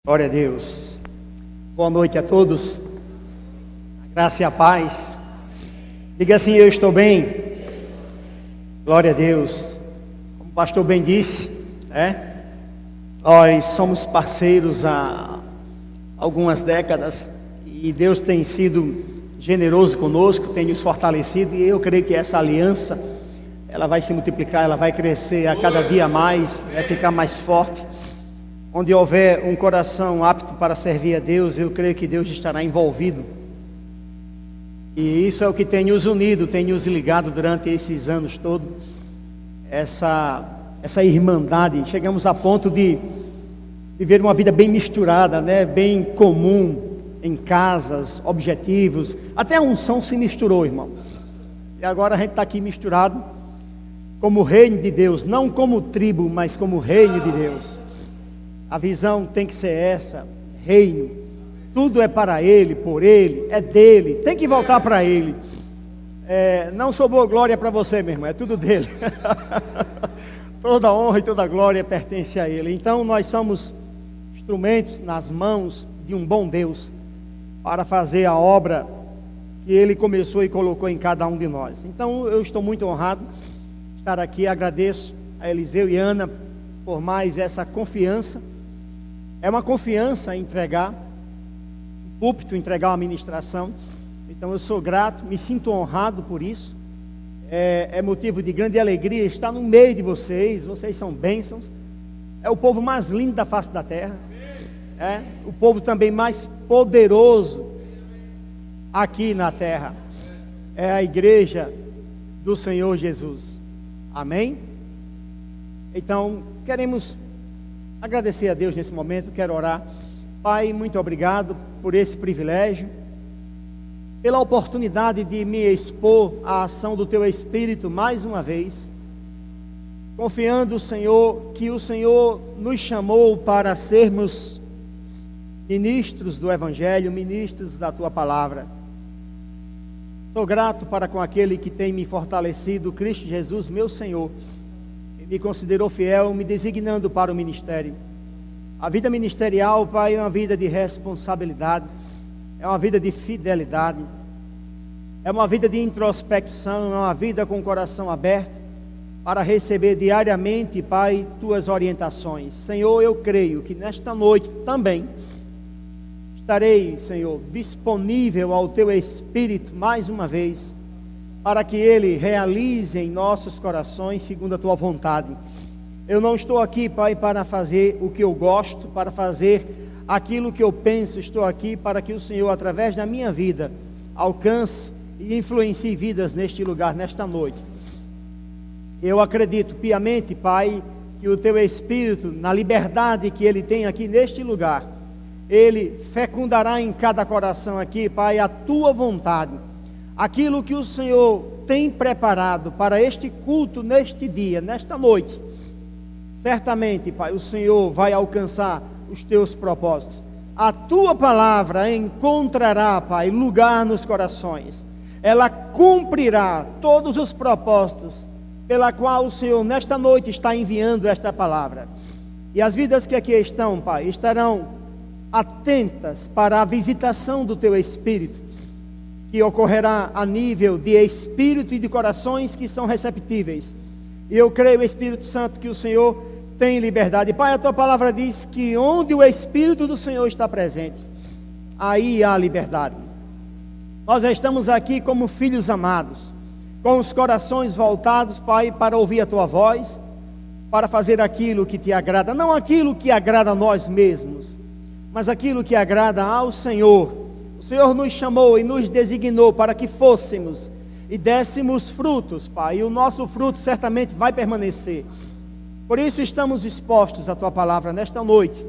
Glória a Deus. Boa noite a todos. A graça e a paz. Diga assim: eu estou bem. Glória a Deus. Como o pastor bem disse, nós somos parceiros há algumas décadas e Deus tem sido generoso conosco, tem nos fortalecido, e eu creio que essa aliança ela vai se multiplicar, ela vai crescer a cada dia mais, vai ficar mais forte. Onde houver um coração apto para servir a Deus, eu creio que Deus estará envolvido. E isso é o que tem nos unido, tem nos ligado durante esses anos todos. Essa irmandade. Chegamos a ponto de viver uma vida bem misturada, bem comum, em casas, objetivos. Até a unção se misturou, irmão. E agora a gente está aqui misturado como reino de Deus. Não como tribo, mas como reino de Deus. A visão tem que ser essa: reino, tudo é para Ele, por Ele, é dele, tem que voltar para Ele. Não sobrou glória para você, meu irmão, é tudo dele. Toda honra e toda glória pertence a Ele. Então nós somos instrumentos nas mãos de um bom Deus para fazer a obra que Ele começou e colocou em cada um de nós. Então eu estou muito honrado de estar aqui. Agradeço a Eliseu e Ana por mais essa confiança. É uma confiança entregar o púlpito, entregar a ministração. Então eu sou grato, me sinto honrado por isso. É motivo de grande alegria estar no meio de vocês. Vocês são bênçãos. É o povo mais lindo da face da terra. É o povo também mais poderoso aqui na terra. É a igreja do Senhor Jesus. Amém? Então queremos agradecer a Deus nesse momento. Quero orar. Pai, muito obrigado por esse privilégio, pela oportunidade de me expor à ação do Teu Espírito mais uma vez, confiando, Senhor, que o Senhor nos chamou para sermos ministros do Evangelho, ministros da Tua Palavra. Sou grato para com aquele que tem me fortalecido, Cristo Jesus, meu Senhor. Me considerou fiel, me designando para o ministério. A vida ministerial, Pai, é uma vida de responsabilidade, é uma vida de fidelidade, é uma vida de introspecção, é uma vida com o coração aberto para receber diariamente, Pai, Tuas orientações. Senhor, eu creio que nesta noite também estarei, Senhor, disponível ao Teu Espírito mais uma vez, para que Ele realize em nossos corações segundo a Tua vontade. Eu não estou aqui, Pai, para fazer o que eu gosto, para fazer aquilo que eu penso. Estou aqui para que o Senhor, através da minha vida, alcance e influencie vidas neste lugar, nesta noite. Eu acredito piamente, Pai, que o Teu Espírito, na liberdade que Ele tem aqui neste lugar, Ele fecundará em cada coração aqui, Pai, a Tua vontade. Aquilo que o Senhor tem preparado para este culto, neste dia, nesta noite, certamente, Pai, o Senhor vai alcançar os Teus propósitos. A Tua palavra encontrará, Pai, lugar nos corações. Ela cumprirá todos os propósitos pela qual o Senhor, nesta noite, está enviando esta palavra. E as vidas que aqui estão, Pai, estarão atentas para a visitação do Teu Espírito, que ocorrerá a nível de espírito e de corações que são receptíveis. E eu creio, Espírito Santo, que o Senhor tem liberdade. Pai, a Tua palavra diz que onde o Espírito do Senhor está presente, aí há liberdade. Nós estamos aqui como filhos amados, com os corações voltados, Pai, para ouvir a Tua voz, para fazer aquilo que Te agrada, não aquilo que agrada a nós mesmos, mas aquilo que agrada ao Senhor. O Senhor nos chamou e nos designou para que fôssemos e dessemos frutos, Pai, e o nosso fruto certamente vai permanecer. Por isso estamos expostos à Tua palavra nesta noite.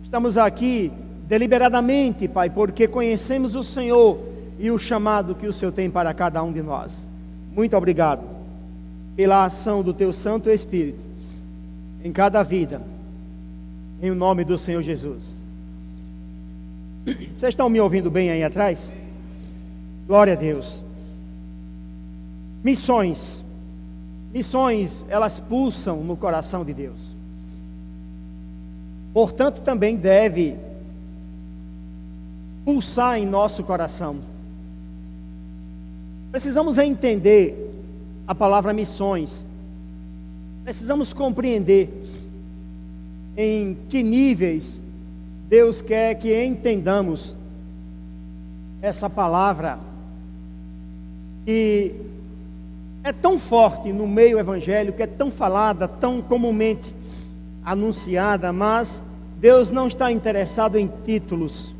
Estamos aqui deliberadamente, Pai, porque conhecemos o Senhor e o chamado que o Senhor tem para cada um de nós. Muito obrigado pela ação do Teu Santo Espírito em cada vida, em o nome do Senhor Jesus. Vocês estão me ouvindo bem aí atrás? Glória a Deus. Missões, elas pulsam no coração de Deus. Portanto, também deve pulsar em nosso coração. Precisamos entender a palavra missões. Precisamos compreender em que níveis Deus quer que entendamos essa palavra que é tão forte no meio evangélico, é tão falada, tão comumente anunciada, mas Deus não está interessado em títulos.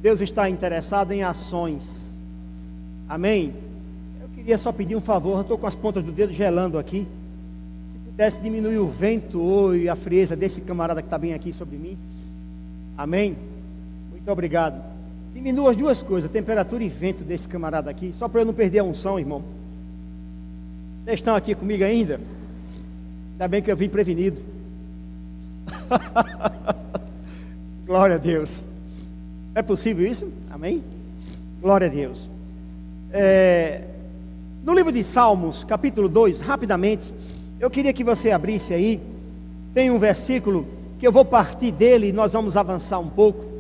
Deus está interessado em ações. Amém? Eu queria só pedir um favor, eu estou com as pontas do dedo gelando aqui. Se pudesse diminuir o vento e a frieza desse camarada que está bem aqui sobre mim. Amém? Muito obrigado. Diminua as duas coisas, temperatura e vento desse camarada aqui, só para eu não perder a unção, irmão. Vocês estão aqui comigo ainda? Ainda bem que eu vim prevenido. Glória a Deus. É possível isso? Amém? Glória a Deus. No livro de Salmos, capítulo 2, rapidamente, eu queria que você abrisse aí. Tem um versículo que eu vou partir dele e nós vamos avançar um pouco.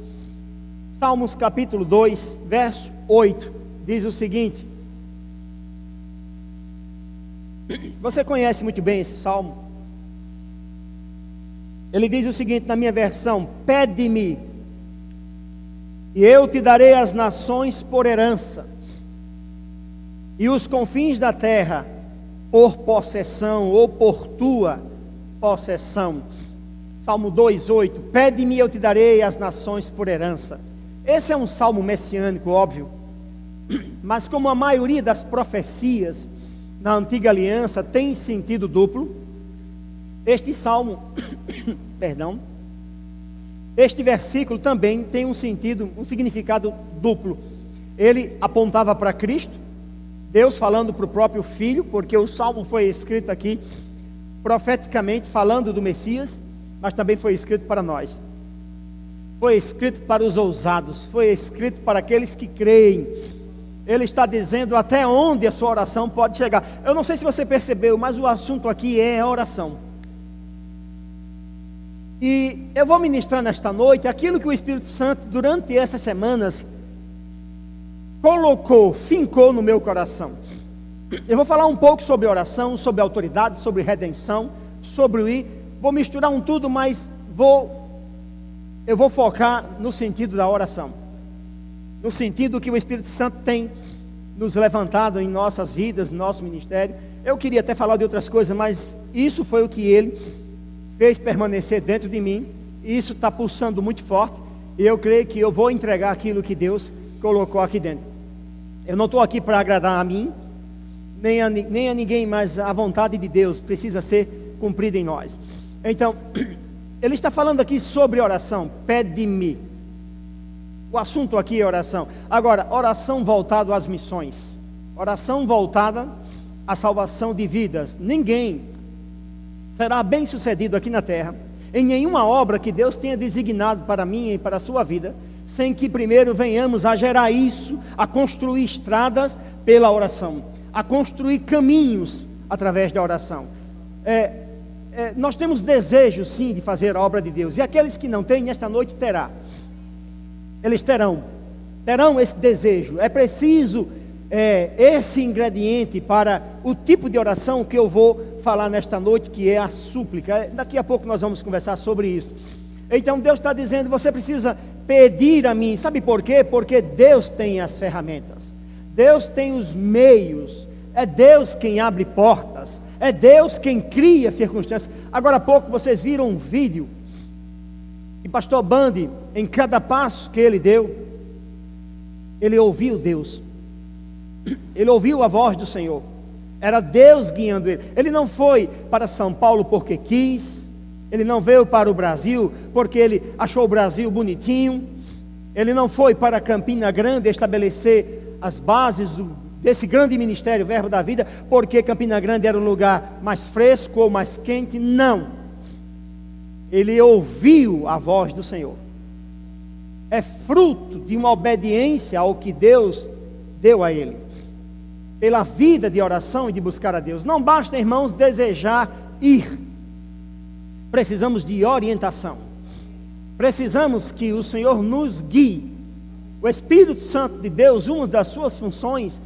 Salmos capítulo 2, verso 8, diz o seguinte. Você conhece muito bem esse salmo. Ele diz o seguinte na minha versão: pede-me, e eu te darei as nações por herança, e os confins da terra por possessão, ou por tua possessão. Salmo 2:8, pede-me e eu te darei as nações por herança. Esse é um salmo messiânico, óbvio, mas como a maioria das profecias na antiga aliança tem sentido duplo, este salmo, perdão, este versículo também tem um significado duplo. Ele apontava para Cristo, Deus falando para o próprio Filho, porque o salmo foi escrito aqui profeticamente falando do Messias, mas também foi escrito para nós. Foi escrito para os ousados, foi escrito para aqueles que creem. Ele está dizendo até onde a sua oração pode chegar. Eu não sei se você percebeu, mas o assunto aqui é a oração. E eu vou ministrar nesta noite aquilo que o Espírito Santo, durante essas semanas, fincou no meu coração. Eu vou falar um pouco sobre oração, sobre autoridade, sobre redenção, sobre o ir. Vou misturar um tudo, mas eu vou focar no sentido da oração. No sentido que o Espírito Santo tem nos levantado em nossas vidas, no nosso ministério. Eu queria até falar de outras coisas, mas isso foi o que Ele fez permanecer dentro de mim. E isso está pulsando muito forte. E eu creio que eu vou entregar aquilo que Deus colocou aqui dentro. Eu não estou aqui para agradar a mim, nem a ninguém, mas a vontade de Deus precisa ser cumprida em nós. Então, Ele está falando aqui sobre oração. Pede-me. O assunto aqui é oração. Agora, oração voltada às missões. Oração voltada à salvação de vidas. Ninguém será bem sucedido aqui na terra, em nenhuma obra que Deus tenha designado para mim e para a sua vida, sem que primeiro venhamos a gerar isso, a construir estradas pela oração, a construir caminhos através da oração. Nós temos desejo sim de fazer a obra de Deus, e aqueles que não têm, nesta noite terá. Eles terão esse desejo. É preciso esse ingrediente para o tipo de oração que eu vou falar nesta noite, que é a súplica. Daqui a pouco nós vamos conversar sobre isso. Então Deus está dizendo, você precisa pedir a mim. Sabe por quê? Porque Deus tem as ferramentas, Deus tem os meios, é Deus quem abre portas, é Deus quem cria circunstâncias. Agora há pouco vocês viram um vídeo e pastor Bandi, em cada passo que ele deu, ele ouviu Deus, ele ouviu a voz do Senhor, era Deus guiando ele. Ele não foi para São Paulo porque quis, ele não veio para o Brasil porque ele achou o Brasil bonitinho, ele não foi para Campina Grande estabelecer as bases desse grande ministério, Verbo da Vida, porque Campina Grande era um lugar mais fresco ou mais quente. Não. Ele ouviu a voz do Senhor. É fruto de uma obediência ao que Deus deu a ele, pela vida de oração e de buscar a Deus. Não basta, irmãos, desejar ir. Precisamos de orientação. precisamos que o Senhor nos guie. O Espírito Santo de Deus, uma das suas funções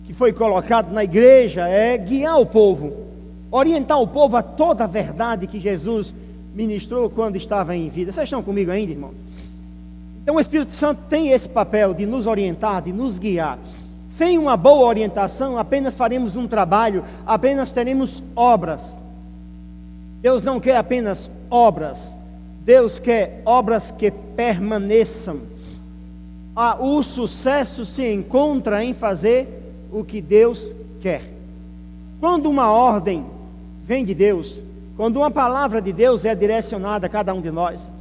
que foi colocado na igreja é guiar o povo, orientar o povo a toda a verdade que Jesus ministrou quando estava em vida. Vocês estão comigo ainda, irmãos? Então o Espírito Santo tem esse papel de nos orientar, de nos guiar. Sem uma boa orientação, apenas faremos um trabalho, apenas teremos obras. Deus não quer apenas obras, Deus quer obras que permaneçam. O sucesso se encontra em fazer o que Deus quer. Quando uma ordem vem de Deus, quando uma palavra de Deus é direcionada a cada um de nós,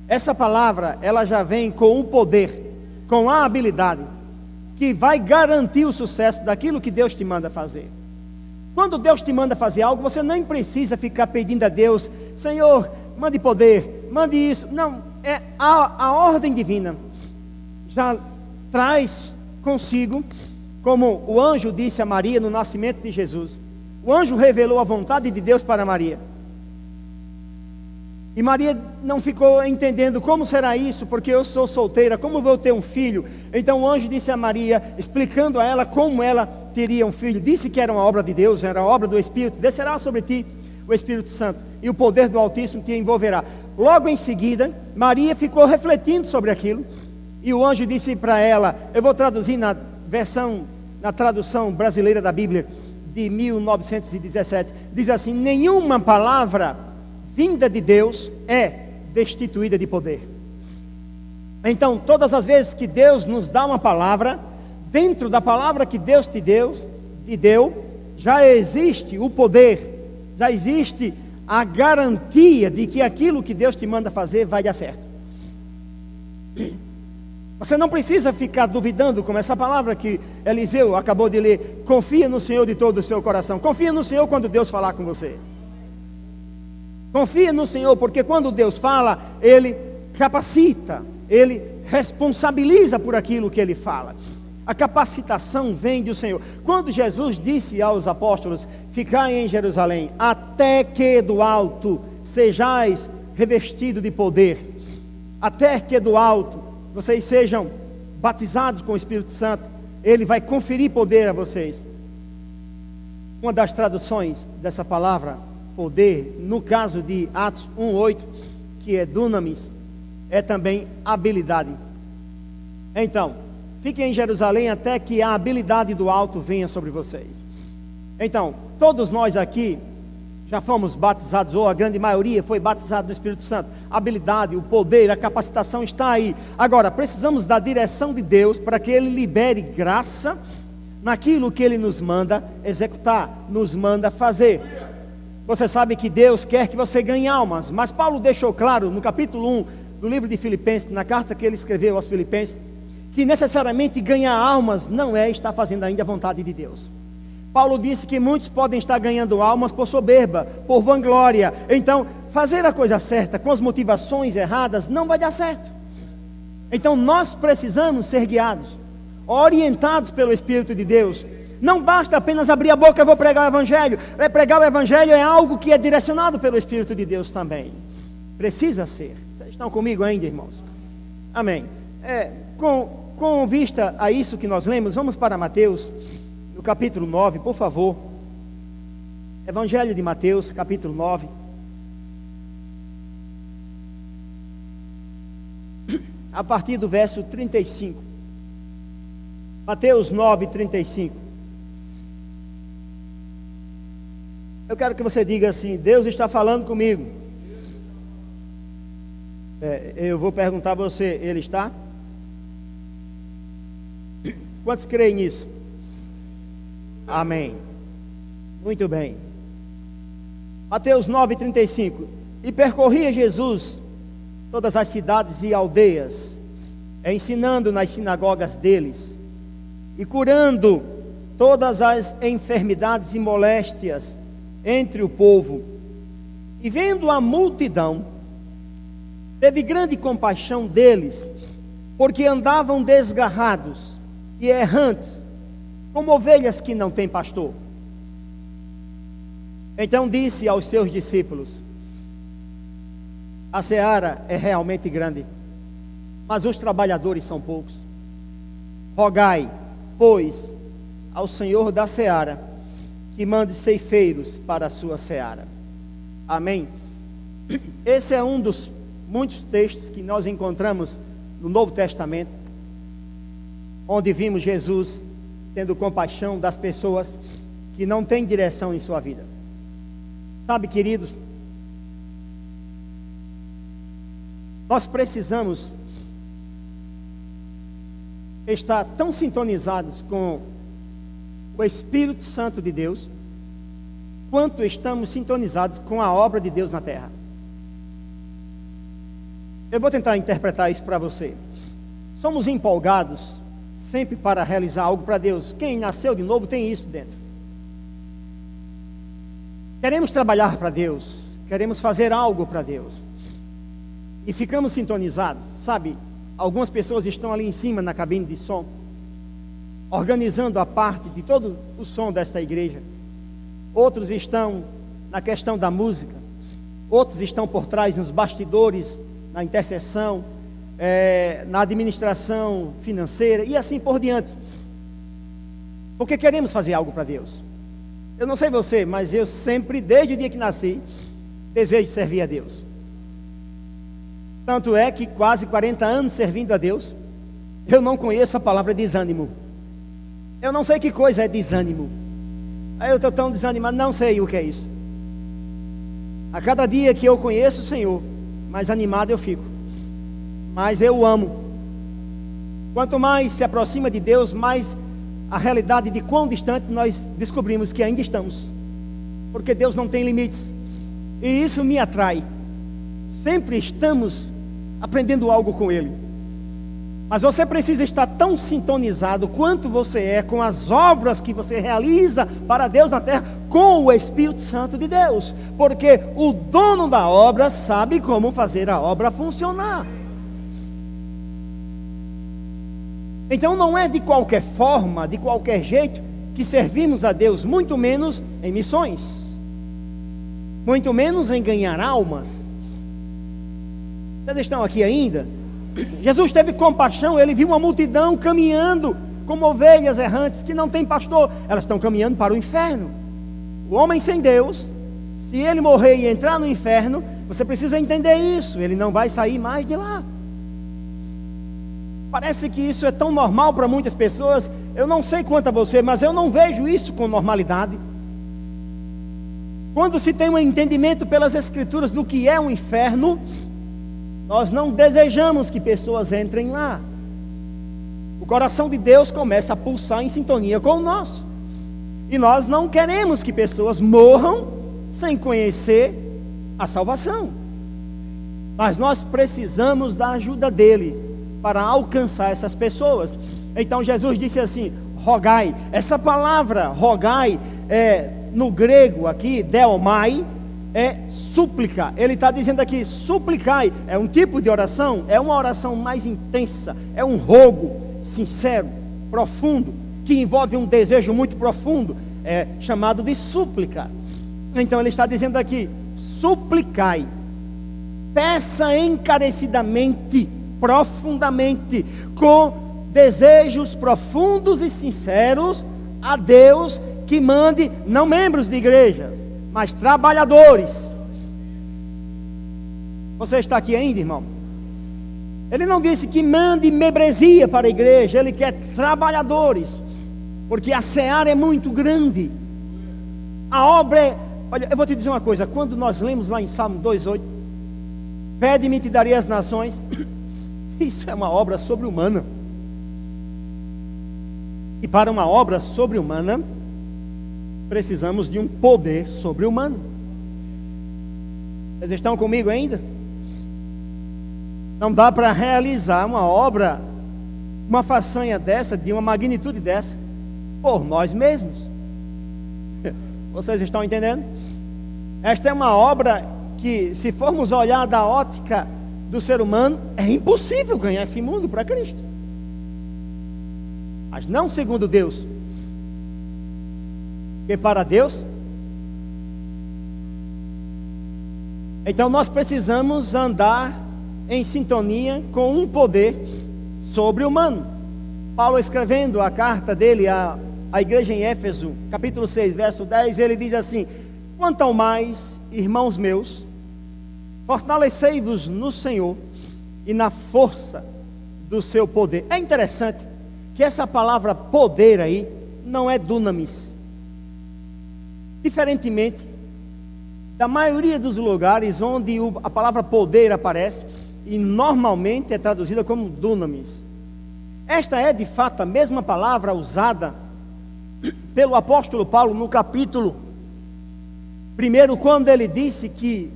essa palavra, ela já vem com o poder, com a habilidade, que vai garantir o sucesso daquilo que Deus te manda fazer. Quando Deus te manda fazer algo, você nem precisa ficar pedindo a Deus: Senhor, mande poder, mande isso. Não, é a ordem divina já traz consigo, como o anjo disse a Maria no nascimento de Jesus. O anjo revelou a vontade de Deus para Maria. E Maria não ficou entendendo: como será isso, porque eu sou solteira, como vou ter um filho? Então o anjo disse a Maria, explicando a ela como ela teria um filho. Disse que era uma obra de Deus, era uma obra do Espírito. Descerá sobre ti o Espírito Santo, e o poder do Altíssimo te envolverá. Logo em seguida, Maria ficou refletindo sobre aquilo, e o anjo disse para ela, eu vou traduzir na tradução brasileira da Bíblia, de 1917, diz assim: nenhuma palavra vinda de Deus é destituída de poder. Então, todas as vezes que Deus nos dá uma palavra, dentro da palavra que Deus te deu, já existe o poder, já existe a garantia de que aquilo que Deus te manda fazer vai dar certo. Você não precisa ficar duvidando, como essa palavra que Eliseu acabou de ler: confia no Senhor de todo o seu coração. Confia no Senhor quando Deus falar com você. Confia no Senhor, porque quando Deus fala, Ele capacita, Ele responsabiliza por aquilo que Ele fala. A capacitação vem do Senhor. Quando Jesus disse aos apóstolos: ficai em Jerusalém, até que do alto sejais revestidos de poder, até que do alto vocês sejam batizados com o Espírito Santo, Ele vai conferir poder a vocês. Uma das traduções dessa palavra poder, no caso de Atos 1:8, que é dunamis, é também habilidade. Então, fiquem em Jerusalém até que a habilidade do alto venha sobre vocês. Então, todos nós aqui já fomos batizados, ou a grande maioria foi batizado no Espírito Santo. A habilidade, o poder, a capacitação está aí. Agora, precisamos da direção de Deus para que Ele libere graça naquilo que Ele nos manda executar, nos manda fazer. Você sabe que Deus quer que você ganhe almas, mas Paulo deixou claro no capítulo 1 do livro de Filipenses, na carta que ele escreveu aos Filipenses, que necessariamente ganhar almas não é estar fazendo ainda a vontade de Deus. Paulo disse que muitos podem estar ganhando almas por soberba, por vanglória. Então, fazer a coisa certa com as motivações erradas não vai dar certo. Então, nós precisamos ser guiados, orientados pelo Espírito de Deus. Não basta apenas abrir a boca: eu vou pregar o Evangelho. Pregar o Evangelho é algo que é direcionado pelo Espírito de Deus também. Precisa ser. Vocês estão comigo ainda, irmãos? Amém. Com vista a isso que nós lemos, vamos para Mateus, no capítulo 9, por favor. Evangelho de Mateus, capítulo 9. A partir do verso 35. Mateus 9, 35. Eu quero que você diga assim: Deus está falando comigo. Eu vou perguntar a você: Ele está? Quantos creem nisso? Amém. Muito bem. Mateus 9, 35. E percorria Jesus todas as cidades e aldeias, ensinando nas sinagogas deles, e curando todas as enfermidades e moléstias entre o povo. E vendo a multidão, teve grande compaixão deles, porque andavam desgarrados e errantes, como ovelhas que não têm pastor. Então disse aos seus discípulos: A seara é realmente grande, mas os trabalhadores são poucos. Rogai, pois, ao Senhor da seara, que mande ceifeiros para a sua seara. Amém? Esse é um dos muitos textos que nós encontramos no Novo Testamento, onde vimos Jesus tendo compaixão das pessoas que não têm direção em sua vida. Sabe, queridos, nós precisamos estar tão sintonizados com o Espírito Santo de Deus, quanto estamos sintonizados com a obra de Deus na terra. Eu vou tentar interpretar isso para você. Somos empolgados sempre para realizar algo para Deus. Quem nasceu de novo tem isso dentro. Queremos trabalhar para Deus, queremos fazer algo para Deus. E ficamos sintonizados, sabe? Algumas pessoas estão ali em cima na cabine de som, organizando a parte de todo o som desta igreja. Outros estão na questão da música. Outros estão por trás, nos bastidores, na intercessão, na administração financeira e assim por diante. Porque queremos fazer algo para Deus. Eu não sei você, mas eu sempre, desde o dia que nasci, desejo servir a Deus. Tanto é que quase 40 anos servindo a Deus, eu não conheço a palavra desânimo. Eu não sei que coisa é desânimo. Aí eu estou tão desanimado, não sei o que é isso. A cada dia que eu conheço o Senhor, mais animado eu fico. Mas eu o amo. Quanto mais se aproxima de Deus, mais a realidade de quão distante nós descobrimos que ainda estamos. Porque Deus não tem limites. E isso me atrai. Sempre estamos aprendendo algo com Ele. Mas você precisa estar tão sintonizado quanto você é com as obras que você realiza para Deus na terra, com o Espírito Santo de Deus. Porque o dono da obra sabe como fazer a obra funcionar. Então não é de qualquer forma, de qualquer jeito, que servimos a Deus, muito menos em missões, muito menos em ganhar almas. Vocês estão aqui ainda? Jesus teve compaixão, ele viu uma multidão caminhando como ovelhas errantes que não tem pastor, elas estão caminhando para o inferno. O homem sem Deus, se ele morrer e entrar no inferno, você precisa entender isso, ele não vai sair mais de lá. Parece que isso é tão normal para muitas pessoas. Eu não sei quanto a você, mas eu não vejo isso com normalidade. Quando se tem um entendimento pelas Escrituras do que é um inferno, nós não desejamos que pessoas entrem lá. O coração de Deus começa a pulsar em sintonia com o nosso. E nós não queremos que pessoas morram sem conhecer a salvação. Mas nós precisamos da ajuda dele para alcançar essas pessoas. Então Jesus disse assim: rogai. Essa palavra rogai no grego aqui, deomai, é súplica. Ele está dizendo aqui, suplicai. É um tipo de oração, é uma oração mais intensa, é um rogo sincero, profundo, que envolve um desejo muito profundo, é chamado de súplica. Então ele está dizendo aqui, suplicai, peça encarecidamente, profundamente, com desejos profundos e sinceros a Deus, que mande não membros de igrejas, mas trabalhadores. Você está aqui ainda, irmão? Ele não disse que mande membresia para a igreja, ele quer trabalhadores, porque a seara é muito grande. A obra é... Olha, eu vou te dizer uma coisa, quando nós lemos lá em Salmo 2:8, pede-me e te darei as nações, isso é uma obra sobre-humana. E para uma obra sobre-humana, precisamos de um poder sobre-humano. Vocês estão comigo ainda? Não dá para realizar uma obra, uma façanha dessa, de uma magnitude dessa, por nós mesmos. Vocês estão entendendo? Esta é uma obra que, se formos olhar da ótica do ser humano, é impossível ganhar esse mundo para Cristo. Mas não segundo Deus. Porque para Deus, Então nós precisamos andar em sintonia com um poder sobre-humano. Paulo, escrevendo a carta dele à igreja em Éfeso, capítulo 6, verso 10, ele diz assim: quanto ao mais, irmãos meus, fortalecei-vos no Senhor e na força do seu poder. É interessante que essa palavra poder aí não é dunamis. Diferentemente da maioria dos lugares onde a palavra poder aparece, e normalmente é traduzida como dunamis. Esta é de fato a mesma palavra usada pelo apóstolo Paulo no capítulo 1, quando ele disse que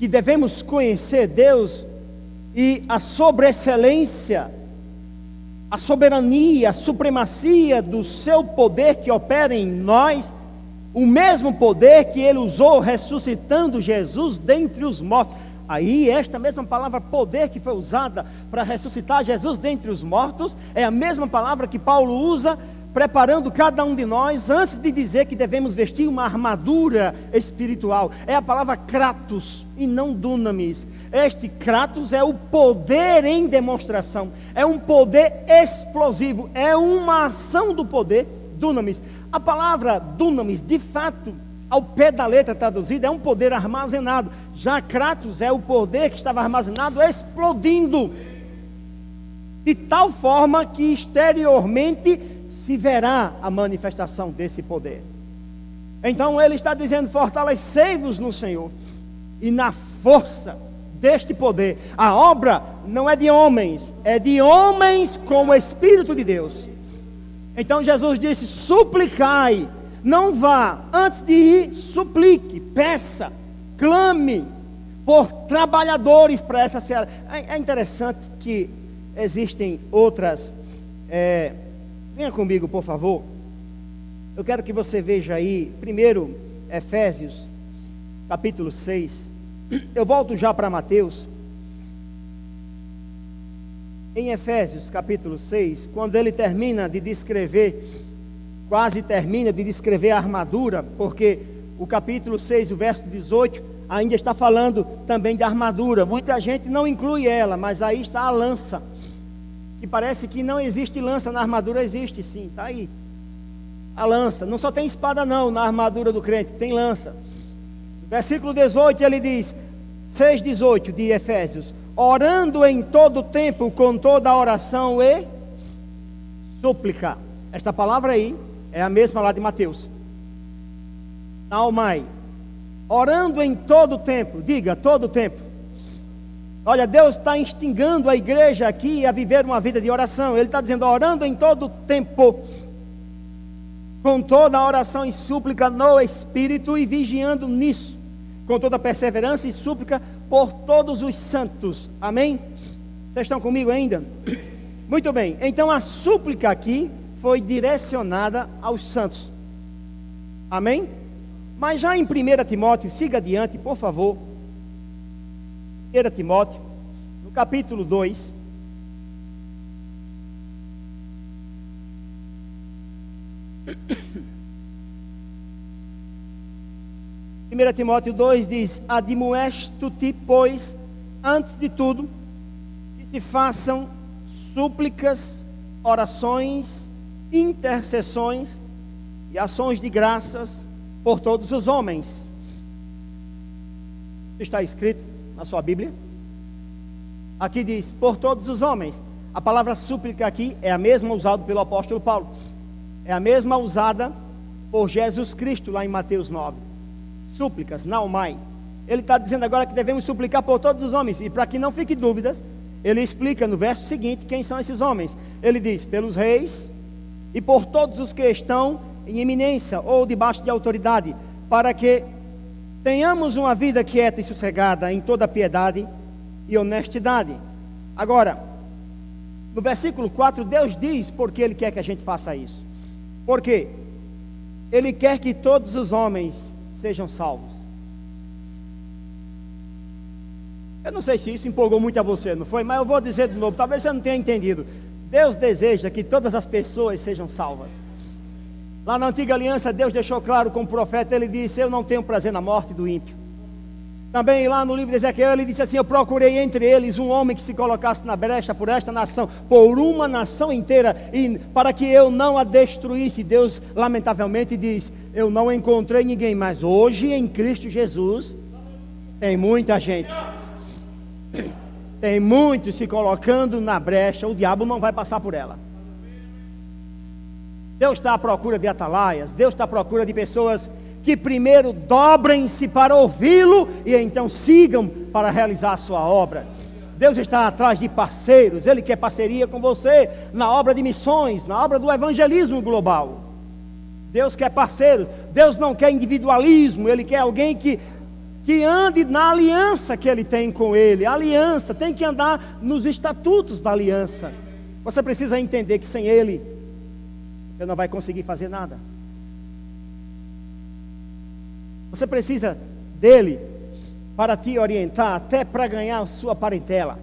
devemos conhecer Deus e a sobreexcelência, a soberania, a supremacia do seu poder que opera em nós, o mesmo poder que ele usou ressuscitando Jesus dentre os mortos. Aí esta mesma palavra poder que foi usada para ressuscitar Jesus dentre os mortos, é a mesma palavra que Paulo usa preparando cada um de nós antes de dizer que devemos vestir uma armadura espiritual. É a palavra kratos e não dunamis. Este kratos é o poder em demonstração, é um poder explosivo, é uma ação do poder. Dunamis, a palavra dunamis, de fato, ao pé da letra traduzida, é um poder armazenado. Já kratos é o poder que estava armazenado explodindo, de tal forma que exteriormente se verá a manifestação desse poder. Então ele está dizendo: fortalecei-vos no Senhor e na força deste poder. A obra não é de homens, é de homens com o Espírito de Deus. Então Jesus disse: suplicai. Não vá, antes de ir, suplique, peça, clame por trabalhadores para essa seara. É interessante que existem outras. Venha comigo, por favor. Eu quero que você veja aí, primeiro, Efésios, capítulo 6. Eu volto já para Mateus. Em Efésios, capítulo 6, quando ele termina de descrever, quase termina de descrever a armadura, porque o capítulo 6, o verso 18, ainda está falando também de armadura. Muita gente não inclui ela, mas aí está a lança. E parece que não existe lança na armadura. Existe sim, está aí a lança. Não só tem espada não na armadura do crente, tem lança. Versículo 18 ele diz, 6:18 de Efésios: orando em todo tempo com toda oração e súplica. Esta palavra aí é a mesma lá de Mateus. Naumai, orando em todo tempo. Diga, todo tempo. Olha, Deus está instigando a igreja aqui a viver uma vida de oração. Ele está dizendo: orando em todo tempo, com toda oração e súplica no Espírito, e vigiando nisso, com toda perseverança e súplica por todos os santos. Amém? Vocês estão comigo ainda? Muito bem, então a súplica aqui foi direcionada aos santos. Amém? Mas já em 1 Timóteo, siga adiante, por favor. 1 Timóteo, no capítulo 2. Primeira Timóteo 2 diz: admoesto-te, pois, antes de tudo, que se façam súplicas, orações, intercessões e ações de graças por todos os homens. Está escrito na sua Bíblia? Aqui diz: por todos os homens. A palavra súplica aqui é a mesma usada pelo apóstolo Paulo, é a mesma usada por Jesus Cristo lá em Mateus 9. Súplicas, naumai. Ele está dizendo agora que devemos suplicar por todos os homens. E para que não fique dúvidas, ele explica no verso seguinte quem são esses homens. Ele diz: pelos reis e por todos os que estão em eminência ou debaixo de autoridade, para que tenhamos uma vida quieta e sossegada em toda piedade e honestidade. Agora, no versículo 4, Deus diz por que Ele quer que a gente faça isso. Porque Ele quer que todos os homens sejam salvos. Eu não sei se isso empolgou muito a você, não foi? Mas eu vou dizer de novo, talvez você não tenha entendido. Deus deseja que todas as pessoas sejam salvas. Lá na antiga aliança, Deus deixou claro com o profeta. Ele disse: eu não tenho prazer na morte do ímpio. Também lá no livro de Ezequiel ele disse assim: eu procurei entre eles um homem que se colocasse na brecha por esta nação, por uma nação inteira, e para que eu não a destruísse. Deus lamentavelmente diz: eu não encontrei ninguém. Mas hoje em Cristo Jesus tem muita gente, tem muitos se colocando na brecha. O diabo não vai passar por ela. Deus está à procura de atalaias. Deus está à procura de pessoas que primeiro dobrem-se para ouvi-lo e então sigam para realizar a sua obra. Deus está atrás de parceiros. Ele quer parceria com você na obra de missões, na obra do evangelismo global. Deus quer parceiros. Deus não quer individualismo. Ele quer alguém que ande na aliança que ele tem com ele. A aliança tem que andar nos estatutos da aliança. Você precisa entender que sem ele você não vai conseguir fazer nada. Você precisa dele para te orientar, até para ganhar sua parentela.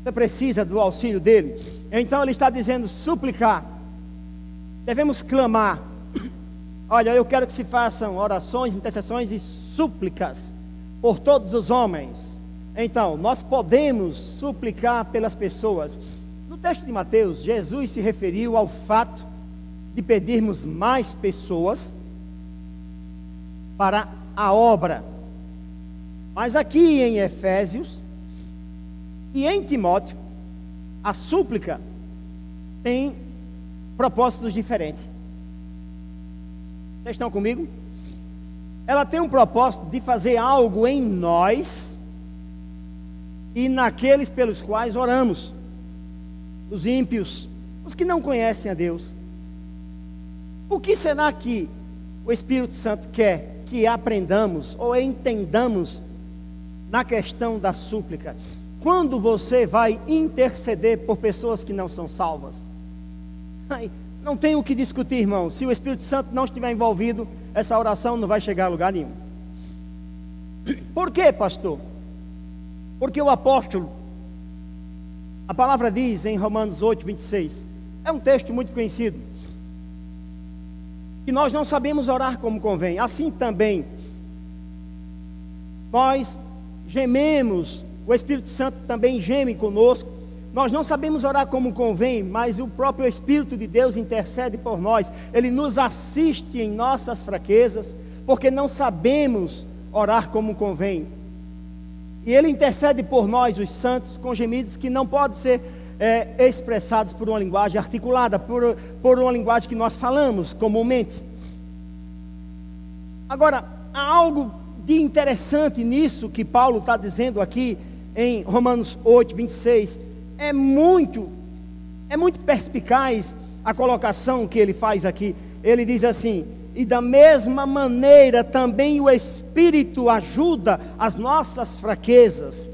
Você precisa do auxílio dele. Então ele está dizendo: suplicar. Devemos clamar. Olha, eu quero que se façam orações, intercessões e súplicas por todos os homens. Então, nós podemos suplicar pelas pessoas. No texto de Mateus, Jesus se referiu ao fato de pedirmos mais pessoas para a obra. Mas aqui em Efésios e em Timóteo, a súplica tem propósitos diferentes. Vocês estão comigo? Ela tem um propósito de fazer algo em nós e naqueles pelos quais oramos, os ímpios, os que não conhecem a Deus. O que será que o Espírito Santo quer que aprendamos ou entendamos na questão da súplica? Quando você vai interceder por pessoas que não são salvas, não tem o que discutir, irmão. Se o Espírito Santo não estiver envolvido, essa oração não vai chegar a lugar nenhum. Por quê, pastor? Porque o apóstolo, a palavra diz em Romanos 8, 26, é um texto muito conhecido, que nós não sabemos orar como convém. Assim também nós gememos, o Espírito Santo também geme conosco. Nós não sabemos orar como convém, mas o próprio Espírito de Deus intercede por nós. Ele nos assiste em nossas fraquezas, porque não sabemos orar como convém. E Ele intercede por nós, os santos, com gemidos que não podem ser expressados por uma linguagem articulada, por uma linguagem que nós falamos comumente. Agora, há algo de interessante nisso que Paulo está dizendo aqui em Romanos 8, 26. É muito perspicaz a colocação que ele faz aqui. Ele diz assim: e da mesma maneira também o Espírito ajuda as nossas fraquezas,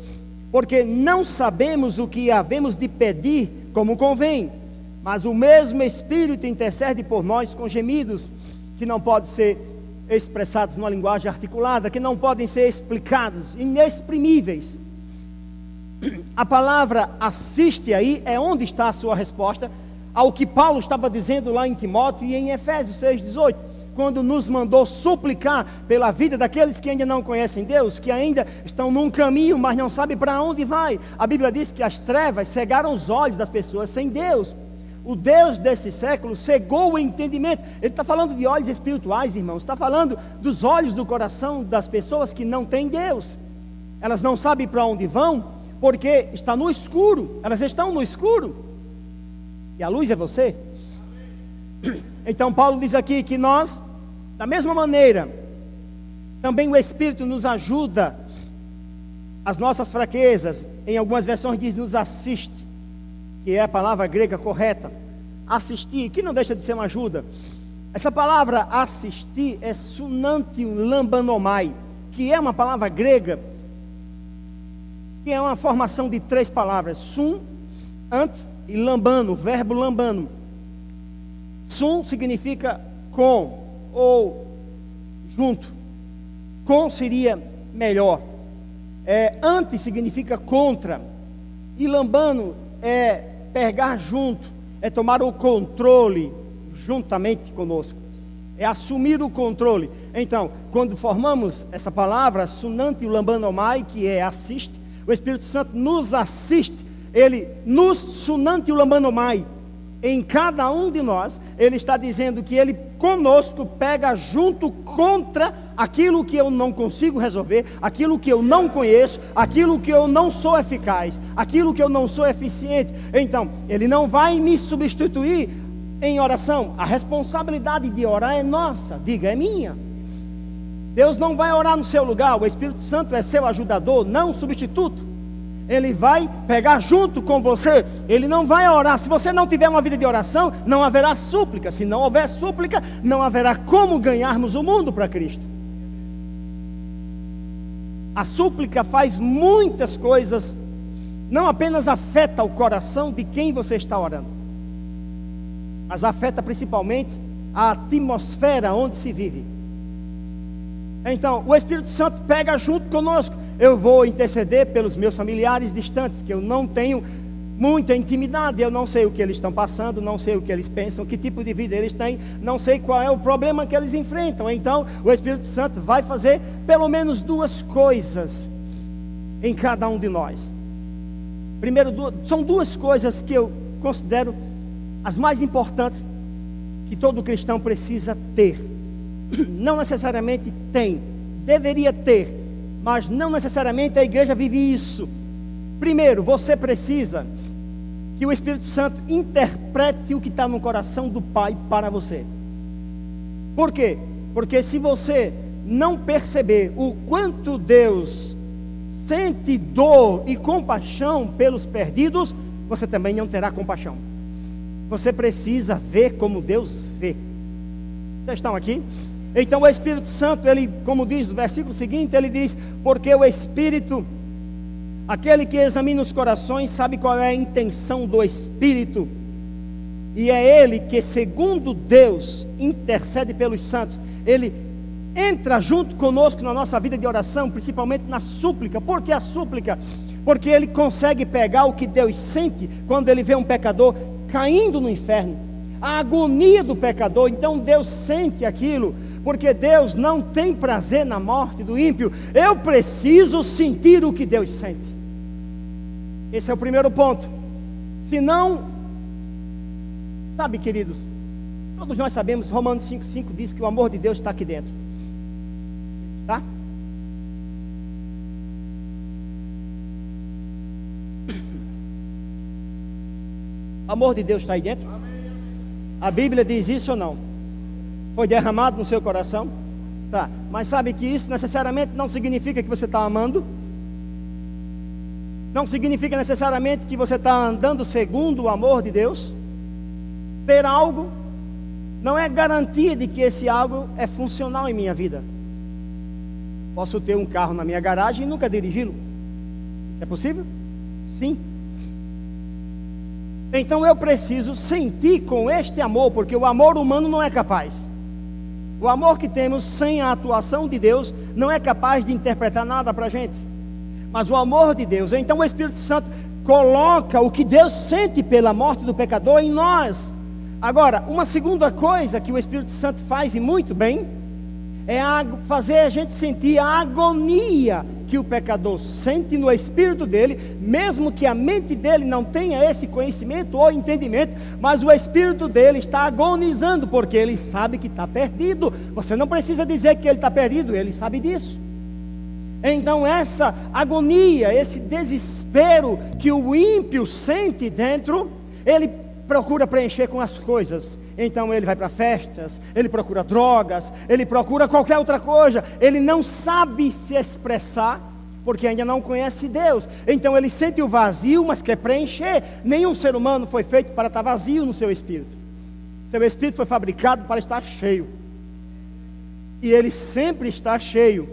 porque não sabemos o que havemos de pedir como convém, mas o mesmo Espírito intercede por nós com gemidos que não podem ser expressados numa linguagem articulada, que não podem ser explicados, inexprimíveis. A palavra assiste aí é onde está a sua resposta ao que Paulo estava dizendo lá em Timóteo e em Efésios 6,18, quando nos mandou suplicar pela vida daqueles que ainda não conhecem Deus, que ainda estão num caminho, mas não sabem para onde vai. A Bíblia diz que as trevas cegaram os olhos das pessoas sem Deus. O Deus desse século cegou o entendimento. Ele está falando de olhos espirituais, irmãos. Está falando dos olhos do coração das pessoas que não têm Deus. Elas não sabem para onde vão, porque está no escuro. Elas estão no escuro, e a luz é você. Então Paulo diz aqui que nós, da mesma maneira, também o Espírito nos ajuda as nossas fraquezas. Em algumas versões diz nos assiste, que é a palavra grega correta, assistir, que não deixa de ser uma ajuda. Essa palavra assistir é sunantium lambanomai, que é uma palavra grega, que é uma formação de três palavras: sum, ant e lambano, o verbo lambano. Sum significa com ou junto. Com seria melhor. Ante significa contra. E lambano é pegar junto, é tomar o controle juntamente conosco. é assumir o controle. Então, quando formamos essa palavra, Sunanti Ulambanomai, que é assiste, o Espírito Santo nos assiste, ele nos Sunanti Ulambanomai, em cada um de nós, ele está dizendo que ele conosco pega junto contra aquilo que eu não consigo resolver, aquilo que eu não conheço, aquilo que eu não sou eficaz, aquilo que eu não sou eficiente. Então, ele não vai me substituir em oração. A responsabilidade de orar é nossa, diga, é minha. Deus não vai orar no seu lugar, o Espírito Santo é seu ajudador, não substituto. Ele vai pegar junto com você, ele não vai orar. Se você não tiver uma vida de oração, não haverá súplica. Se não houver súplica, não haverá como ganharmos o mundo para Cristo. A súplica faz muitas coisas, não apenas afeta o coração de quem você está orando, mas afeta principalmente a atmosfera onde se vive. Então, o Espírito Santo pega junto conosco. Eu vou interceder pelos meus familiares distantes, que eu não tenho muita intimidade, eu não sei o que eles estão passando, não sei o que eles pensam, que tipo de vida eles têm, não sei qual é o problema que eles enfrentam. Então, o Espírito Santo vai fazer pelo menos duas coisas em cada um de nós. Primeiro, são duas coisas que eu considero as mais importantes que todo cristão precisa ter. Não necessariamente tem, deveria ter, mas não necessariamente a igreja vive isso. Primeiro, você precisa que o Espírito Santo interprete o que está no coração do Pai para você. Por quê? Porque se você não perceber o quanto Deus sente dor e compaixão pelos perdidos, você também não terá compaixão. Você precisa ver como Deus vê. Vocês estão aqui? Então o Espírito Santo, ele, como diz no versículo seguinte, ele diz: porque o Espírito, aquele que examina os corações, sabe qual é a intenção do Espírito, e é ele que, segundo Deus, intercede pelos santos. Ele entra junto conosco na nossa vida de oração, principalmente na súplica. Por que a súplica? Porque ele consegue pegar o que Deus sente quando ele vê um pecador caindo no inferno, a agonia do pecador. Então Deus sente aquilo, porque Deus não tem prazer na morte do ímpio. Eu preciso sentir o que Deus sente. Esse é o primeiro ponto. Senão, sabe, queridos, todos nós sabemos, Romanos 5,5 diz que o amor de Deus está aqui dentro. Tá? O amor de Deus está aí dentro? A Bíblia diz isso ou não? Foi derramado no seu coração? Tá, mas sabe que isso necessariamente não significa que você está amando? Não significa necessariamente que você está andando segundo o amor de Deus? Ter algo não é garantia de que esse algo é funcional em minha vida. Posso ter um carro na minha garagem e nunca dirigi-lo. Isso é possível? Sim. Então eu preciso sentir com este amor, porque o amor humano não é capaz. O amor que temos sem a atuação de Deus não é capaz de interpretar nada para a gente. Mas o amor de Deus, então o Espírito Santo coloca o que Deus sente pela morte do pecador em nós. Agora, uma segunda coisa que o Espírito Santo faz e muito bem, é fazer a gente sentir a agonia que o pecador sente no espírito dele, mesmo que a mente dele não tenha esse conhecimento ou entendimento, mas o espírito dele está agonizando, porque ele sabe que está perdido. Você não precisa dizer que ele está perdido, ele sabe disso. Então essa agonia, esse desespero que o ímpio sente dentro, ele procura preencher com as coisas. Então ele vai para festas, ele procura drogas, ele procura qualquer outra coisa. Ele não sabe se expressar, porque ainda não conhece Deus. Então ele sente o vazio, mas quer preencher. Nenhum ser humano foi feito para estar vazio no seu espírito. Seu espírito foi fabricado para estar cheio. E ele sempre está cheio,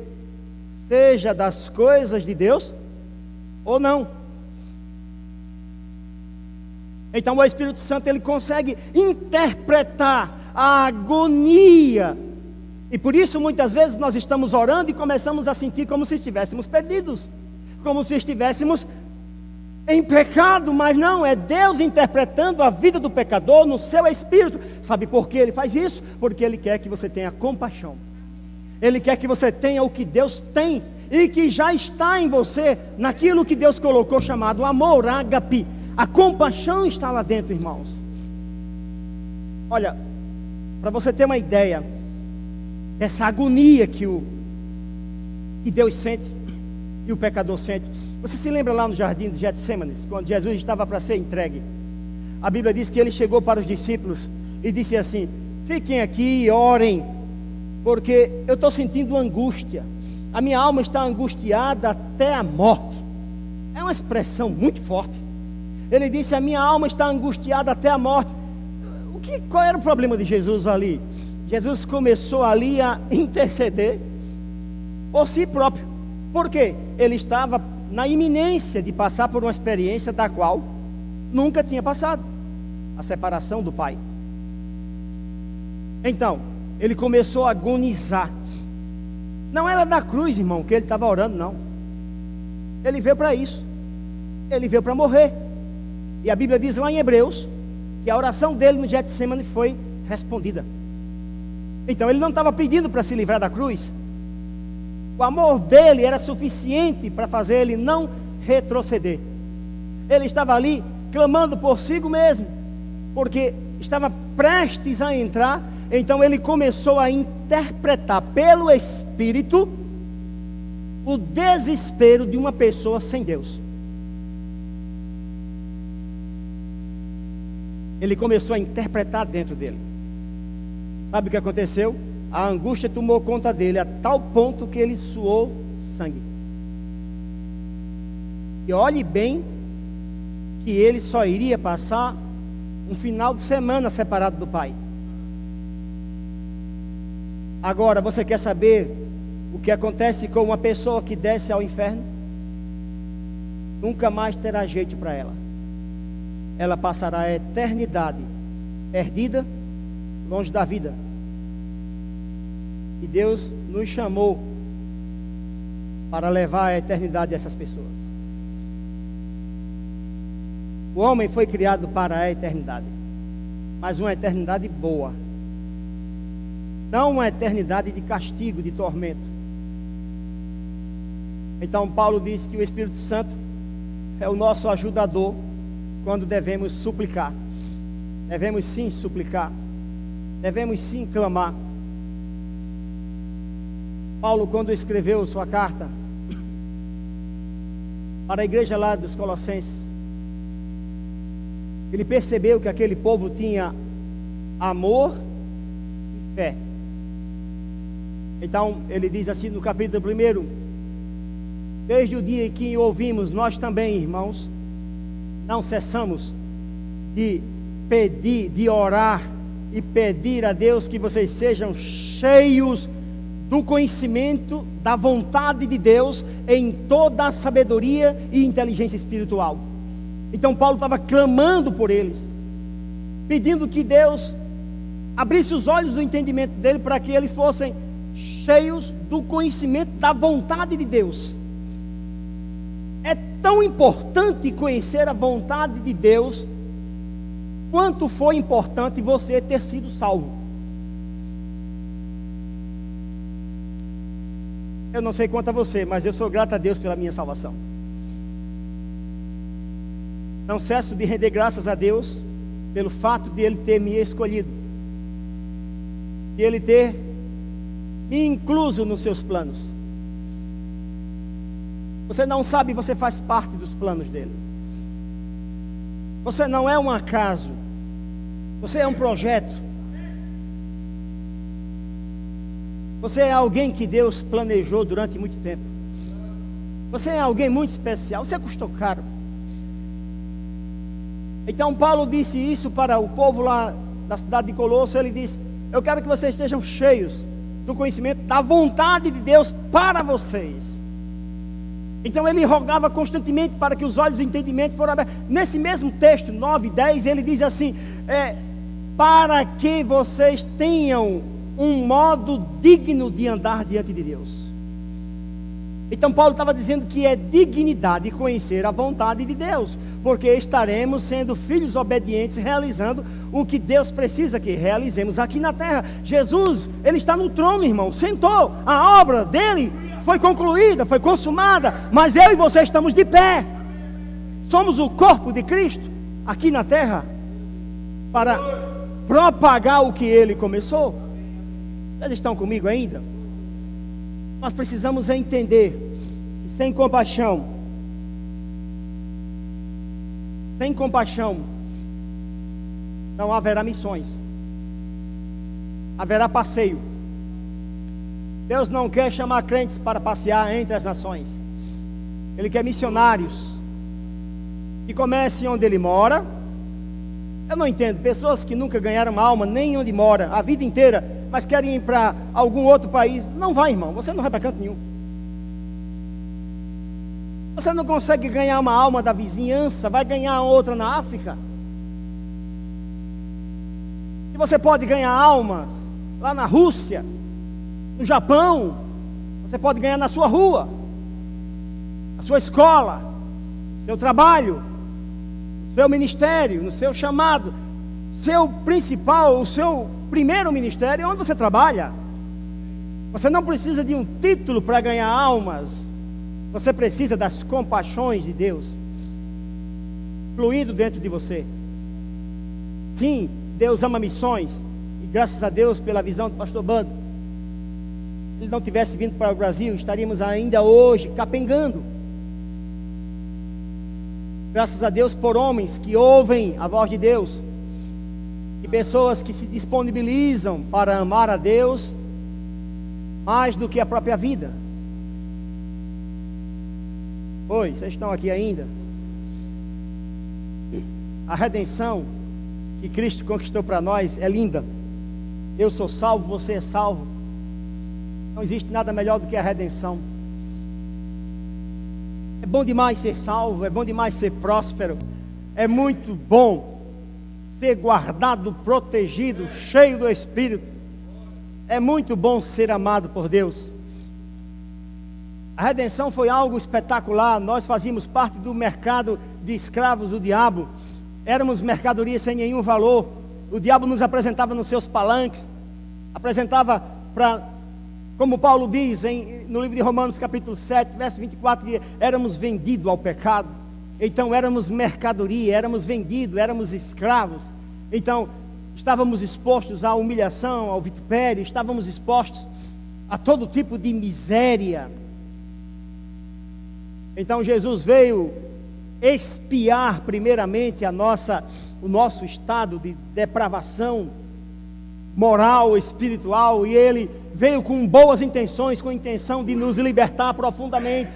seja das coisas de Deus ou não. Então o Espírito Santo, ele consegue interpretar a agonia. E por isso muitas vezes nós estamos orando e começamos a sentir como se estivéssemos perdidos, como se estivéssemos em pecado, mas não, é Deus interpretando a vida do pecador no seu espírito. Sabe por que Ele faz isso? Porque Ele quer que você tenha compaixão. Ele quer que você tenha o que Deus tem e que já está em você, naquilo que Deus colocou chamado amor, ágape. A compaixão está lá dentro, irmãos. Olha, para você ter uma ideia dessa agonia que Deus sente e o pecador sente. Você se lembra lá no jardim de Getsêmanes, quando Jesus estava para ser entregue? A Bíblia diz que Ele chegou para os discípulos e disse assim: fiquem aqui e orem, porque eu estou sentindo angústia. A minha alma está angustiada até a morte. É uma expressão muito forte. Ele disse: a minha alma está angustiada até a morte. Qual era o problema de Jesus ali? Jesus começou ali a interceder por si próprio. Por quê? Ele estava na iminência de passar por uma experiência da qual nunca tinha passado, a separação do Pai. Então, ele começou a agonizar. Não era da cruz, irmão, que ele estava orando, não. Ele veio para isso. Ele veio para morrer. E a Bíblia diz lá em Hebreus que a oração dele no Getsemane foi respondida. Então ele não estava pedindo para se livrar da cruz. O amor dele era suficiente para fazer ele não retroceder. Ele estava ali clamando por si mesmo, porque estava prestes a entrar. Então ele começou a interpretar pelo Espírito o desespero de uma pessoa sem Deus. Ele começou a interpretar dentro dele. Sabe o que aconteceu? A angústia tomou conta dele a tal ponto que ele suou sangue. E olhe bem que ele só iria passar um final de semana separado do Pai. Agora, você quer saber o que acontece com uma pessoa que desce ao inferno? Nunca mais terá jeito para ela. Ela passará a eternidade perdida, longe da vida. E Deus nos chamou para levar a eternidade dessas pessoas. O homem foi criado para a eternidade, mas uma eternidade boa, não uma eternidade de castigo, de tormento. Então Paulo diz que o Espírito Santo é o nosso ajudador quando devemos suplicar. Devemos sim suplicar, devemos sim clamar. Paulo, quando escreveu sua carta para a igreja lá dos Colossenses, ele percebeu que aquele povo tinha amor e fé. Então ele diz assim no capítulo 1: desde o dia em que ouvimos, nós também, irmãos, não cessamos de pedir, de orar e pedir a Deus que vocês sejam cheios do conhecimento da vontade de Deus em toda a sabedoria e inteligência espiritual. Então Paulo estava clamando por eles, pedindo que Deus abrisse os olhos do entendimento dele para que eles fossem cheios do conhecimento da vontade de Deus. É tão importante conhecer a vontade de Deus quanto foi importante você ter sido salvo. Eu não sei quanto a você, mas eu sou grato a Deus pela minha salvação. Não cesso de render graças a Deus pelo fato de Ele ter me escolhido, de Ele ter me incluso nos seus planos. Você não sabe, você faz parte dos planos dele. Você não é um acaso, você é um projeto. Você é alguém que Deus planejou durante muito tempo. Você é alguém muito especial, você custou caro. Então Paulo disse isso para o povo lá da cidade de Colosso. Ele disse: eu quero que vocês estejam cheios do conhecimento da vontade de Deus para vocês. Então ele rogava constantemente para que os olhos do entendimento fossem abertos. Nesse mesmo texto 9:10 ele diz assim: para que vocês tenham um modo digno de andar diante de Deus. Então Paulo estava dizendo que é dignidade conhecer a vontade de Deus, porque estaremos sendo filhos obedientes, realizando o que Deus precisa que realizemos aqui na terra. Jesus, Ele está no trono, irmão, sentou, a obra dele foi concluída, foi consumada, mas eu e você estamos de pé, somos o corpo de Cristo, aqui na terra, para propagar o que Ele começou. Vocês estão comigo ainda? Nós precisamos entender que sem compaixão não haverá missões, haverá passeio. Deus não quer chamar crentes para passear entre as nações. Ele quer missionários que comecem onde Ele mora. Eu não entendo, pessoas que nunca ganharam uma alma nem onde mora a vida inteira, mas querem ir para algum outro país. Não vai, irmão, você não vai para canto nenhum. Você não consegue ganhar uma alma da vizinhança, vai ganhar outra na África. E você pode ganhar almas lá na Rússia, no Japão. Você pode ganhar na sua rua, na sua escola, no seu trabalho, no seu ministério, no seu chamado. Seu principal, o seu primeiro ministério é onde você trabalha. Você não precisa de um título para ganhar almas. Você precisa das compaixões de Deus fluindo dentro de você. Sim, Deus ama missões. E graças a Deus pela visão do pastor Bando. Se ele não tivesse vindo para o Brasil, estaríamos ainda hoje capengando. Graças a Deus por homens que ouvem a voz de Deus. E pessoas que se disponibilizam para amar a Deus mais do que a própria vida. Oi, vocês estão aqui ainda? A redenção que Cristo conquistou para nós é linda. Eu sou salvo, você é salvo. Não existe nada melhor do que a redenção. É bom demais ser salvo, é bom demais ser próspero. É muito bom ser guardado, protegido, cheio do Espírito. É muito bom ser amado por Deus. A redenção foi algo espetacular. Nós fazíamos parte do mercado de escravos do diabo. Éramos mercadoria sem nenhum valor. O diabo nos apresentava nos seus palanques, apresentava para, como Paulo diz no livro de Romanos capítulo 7, verso 24, que éramos vendidos ao pecado. Então éramos mercadoria, éramos vendidos, éramos escravos. Então estávamos expostos à humilhação, ao vitupério, estávamos expostos a todo tipo de miséria. Então Jesus veio expiar primeiramente o nosso estado de depravação moral, espiritual, e Ele veio com boas intenções, com a intenção de nos libertar profundamente.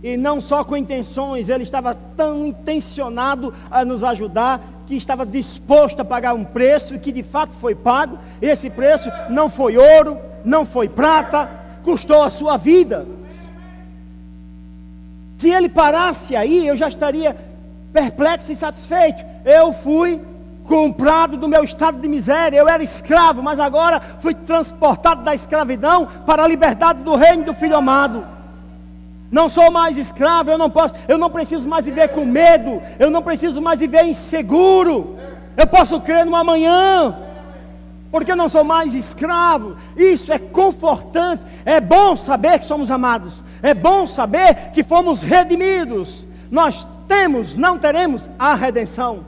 E não só com intenções, Ele estava tão intencionado a nos ajudar, que estava disposto a pagar um preço, e que de fato foi pago. Esse preço não foi ouro, não foi prata, custou a sua vida. Se Ele parasse aí, eu já estaria perplexo e insatisfeito. Eu fui comprado do meu estado de miséria, eu era escravo, mas agora fui transportado da escravidão para a liberdade do reino do Filho amado. Não sou mais escravo, eu não preciso mais viver com medo, eu não preciso mais viver inseguro. Eu posso crer no amanhã, porque eu não sou mais escravo. Isso é confortante. É bom saber que somos amados, é bom saber que fomos redimidos. Nós não teremos a redenção.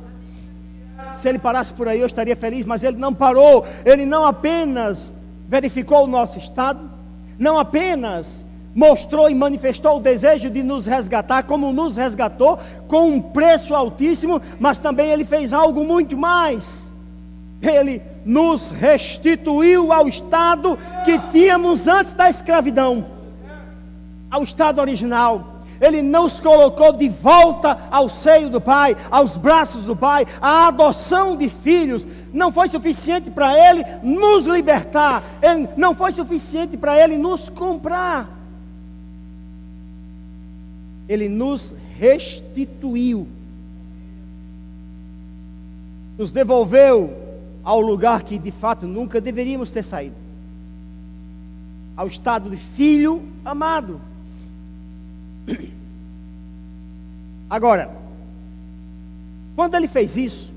Se Ele parasse por aí eu estaria feliz, mas Ele não parou. Ele não apenas verificou o nosso estado, não apenas mostrou e manifestou o desejo de nos resgatar, como nos resgatou, com um preço altíssimo, mas também Ele fez algo muito mais. Ele nos restituiu ao estado que tínhamos antes da escravidão, ao estado original. Ele nos colocou de volta ao seio do Pai, aos braços do Pai. A adoção de filhos não foi suficiente para Ele nos libertar, não foi suficiente para Ele nos comprar. Ele nos restituiu, nos devolveu ao lugar que de fato nunca deveríamos ter saído. ao estado de filho amado. Agora, quando ele fez isso,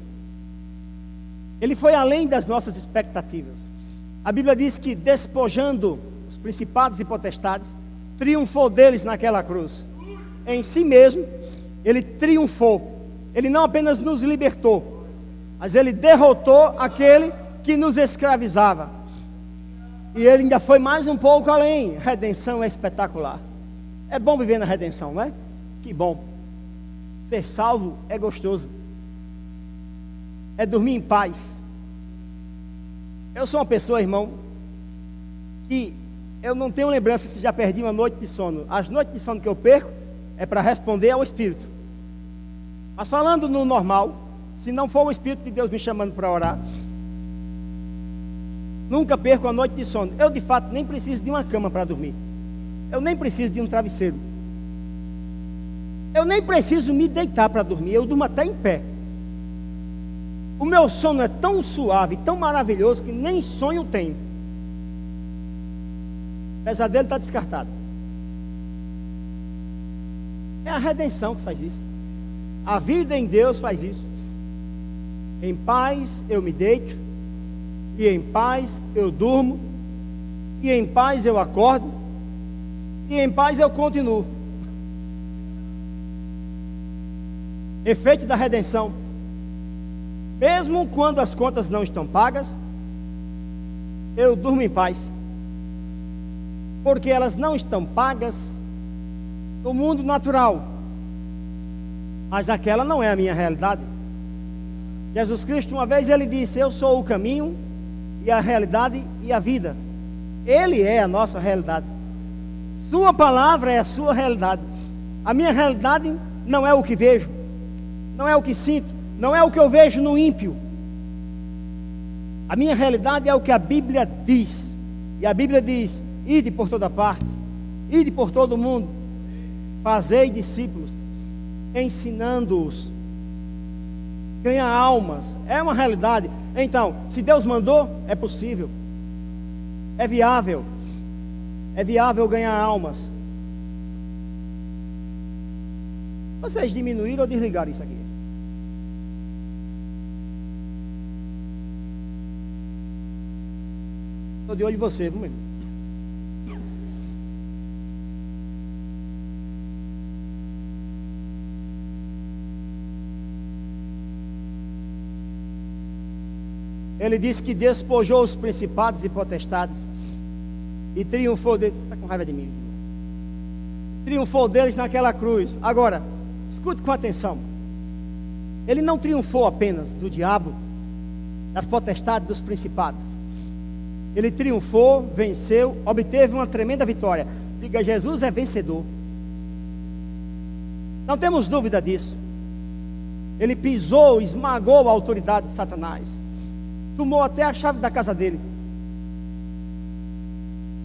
ele foi além das nossas expectativas. A Bíblia diz que, despojando os principados e potestades, triunfou deles naquela cruz. Em si mesmo, ele triunfou. Ele não apenas nos libertou, mas ele derrotou aquele que nos escravizava. E ele ainda foi mais um pouco além. Redenção é espetacular. É bom viver na redenção, não é? Que bom. Ser salvo é gostoso. É dormir em paz. Eu sou uma pessoa, irmão, que eu não tenho lembrança se já perdi uma noite de sono. As noites de sono que eu perco é para responder ao Espírito. Mas falando no normal, se não for o Espírito de Deus me chamando para orar, nunca perco a noite de sono. Eu de fato nem preciso de uma cama para dormir. Eu nem preciso de um travesseiro. Eu nem preciso me deitar para dormir. Eu durmo até em pé. O meu sono é tão suave, tão maravilhoso, que nem sonho tenho. O pesadelo está descartado. É a redenção que faz isso. A vida em Deus faz isso. Em paz eu me deito, e em paz eu durmo, e em paz eu acordo, e em paz eu continuo. Efeito da redenção. Mesmo quando as contas não estão pagas, eu durmo em paz. Porque elas não estão pagas no mundo natural. Mas aquela não é a minha realidade. Jesus Cristo, uma vez ele disse: eu sou o caminho e a realidade e a vida. Ele é a nossa realidade. Sua palavra é a sua realidade. A minha realidade não é o que vejo, não é o que sinto, não é o que eu vejo no ímpio. A minha realidade é o que a Bíblia diz. E a Bíblia diz: ide por toda parte, ide por todo o mundo, fazei discípulos, ensinando-os, ganhar almas. É uma realidade. Então, se Deus mandou, é possível, é viável ganhar almas. Vocês diminuíram ou desligaram isso aqui? Estou de olho em você, viu, meu irmão? Ele disse que despojou os principados e potestades e triunfou deles. Está com raiva de mim? Triunfou deles naquela cruz. Agora, escute com atenção. Ele não triunfou apenas do diabo, das potestades, dos principados. Ele triunfou, venceu, obteve uma tremenda vitória. Diga: Jesus é vencedor. Não temos dúvida disso. Ele pisou, esmagou a autoridade de Satanás. Tomou até a chave da casa dele.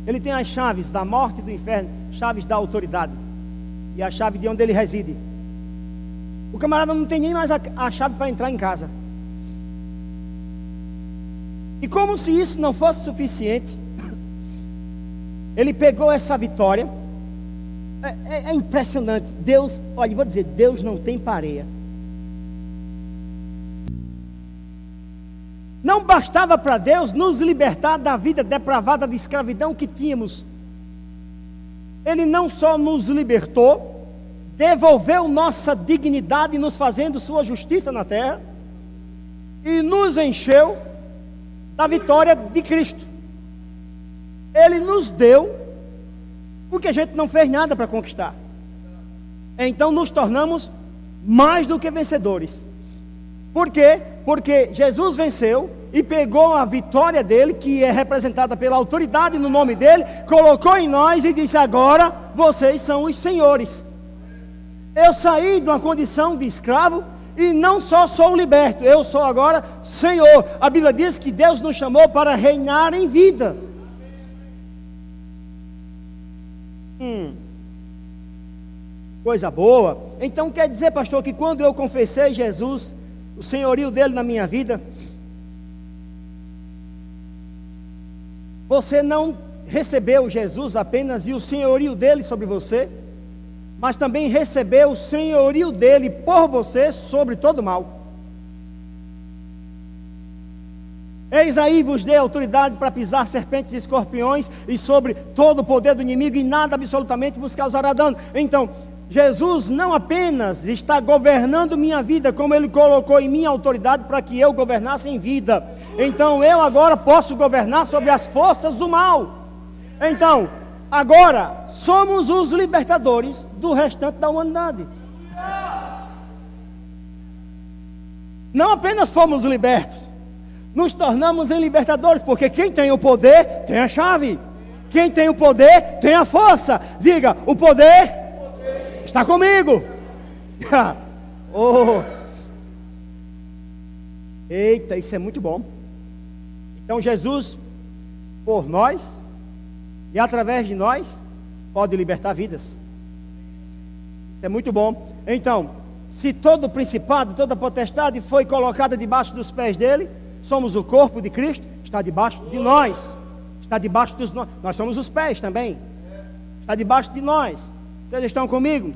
Ele tem as chaves da morte e do inferno, chaves da autoridade e a chave de onde ele reside. O camarada não tem nem mais a chave para entrar em casa. E como se isso não fosse suficiente, ele pegou essa vitória. É impressionante. Deus, olha, vou dizer, Deus não tem pareia. Não bastava para Deus nos libertar da vida depravada de escravidão que tínhamos. Ele não só nos libertou, devolveu nossa dignidade, nos fazendo sua justiça na terra, e nos encheu da vitória de Cristo. Ele nos deu o que a gente não fez nada para conquistar. Então nos tornamos mais do que vencedores. Por quê? Porque Jesus venceu e pegou a vitória dele, que é representada pela autoridade no nome dele, colocou em nós e disse: agora vocês são os senhores. Eu saí de uma condição de escravo e não só sou liberto, eu sou agora Senhor. A Bíblia diz que Deus nos chamou para reinar em vida. Coisa boa. Então quer dizer, pastor, que quando eu confessei Jesus, o senhorio dele na minha vida, você não recebeu Jesus apenas e o senhorio dele sobre você, mas também recebeu o senhorio dele por você sobre todo mal. Eis aí vos dei autoridade para pisar serpentes e escorpiões e sobre todo o poder do inimigo, e nada absolutamente vos causará dano. Então, Jesus não apenas está governando minha vida, como Ele colocou em mim autoridade para que eu governasse em vida. Então eu agora posso governar sobre as forças do mal. Então, agora somos os libertadores do restante da humanidade. Não apenas fomos libertos, nos tornamos em libertadores, porque quem tem o poder tem a chave. Quem tem o poder tem a força. Diga, o poder está comigo. Oh. Eita, isso é muito bom. Então Jesus, por nós e através de nós, pode libertar vidas. Isso é muito bom. Então, se todo principado, toda potestade foi colocada debaixo dos pés dele, somos o corpo de Cristo, está debaixo de nós. Está debaixo dos nós. Nós somos os pés também. Está debaixo de nós. Vocês estão comigo?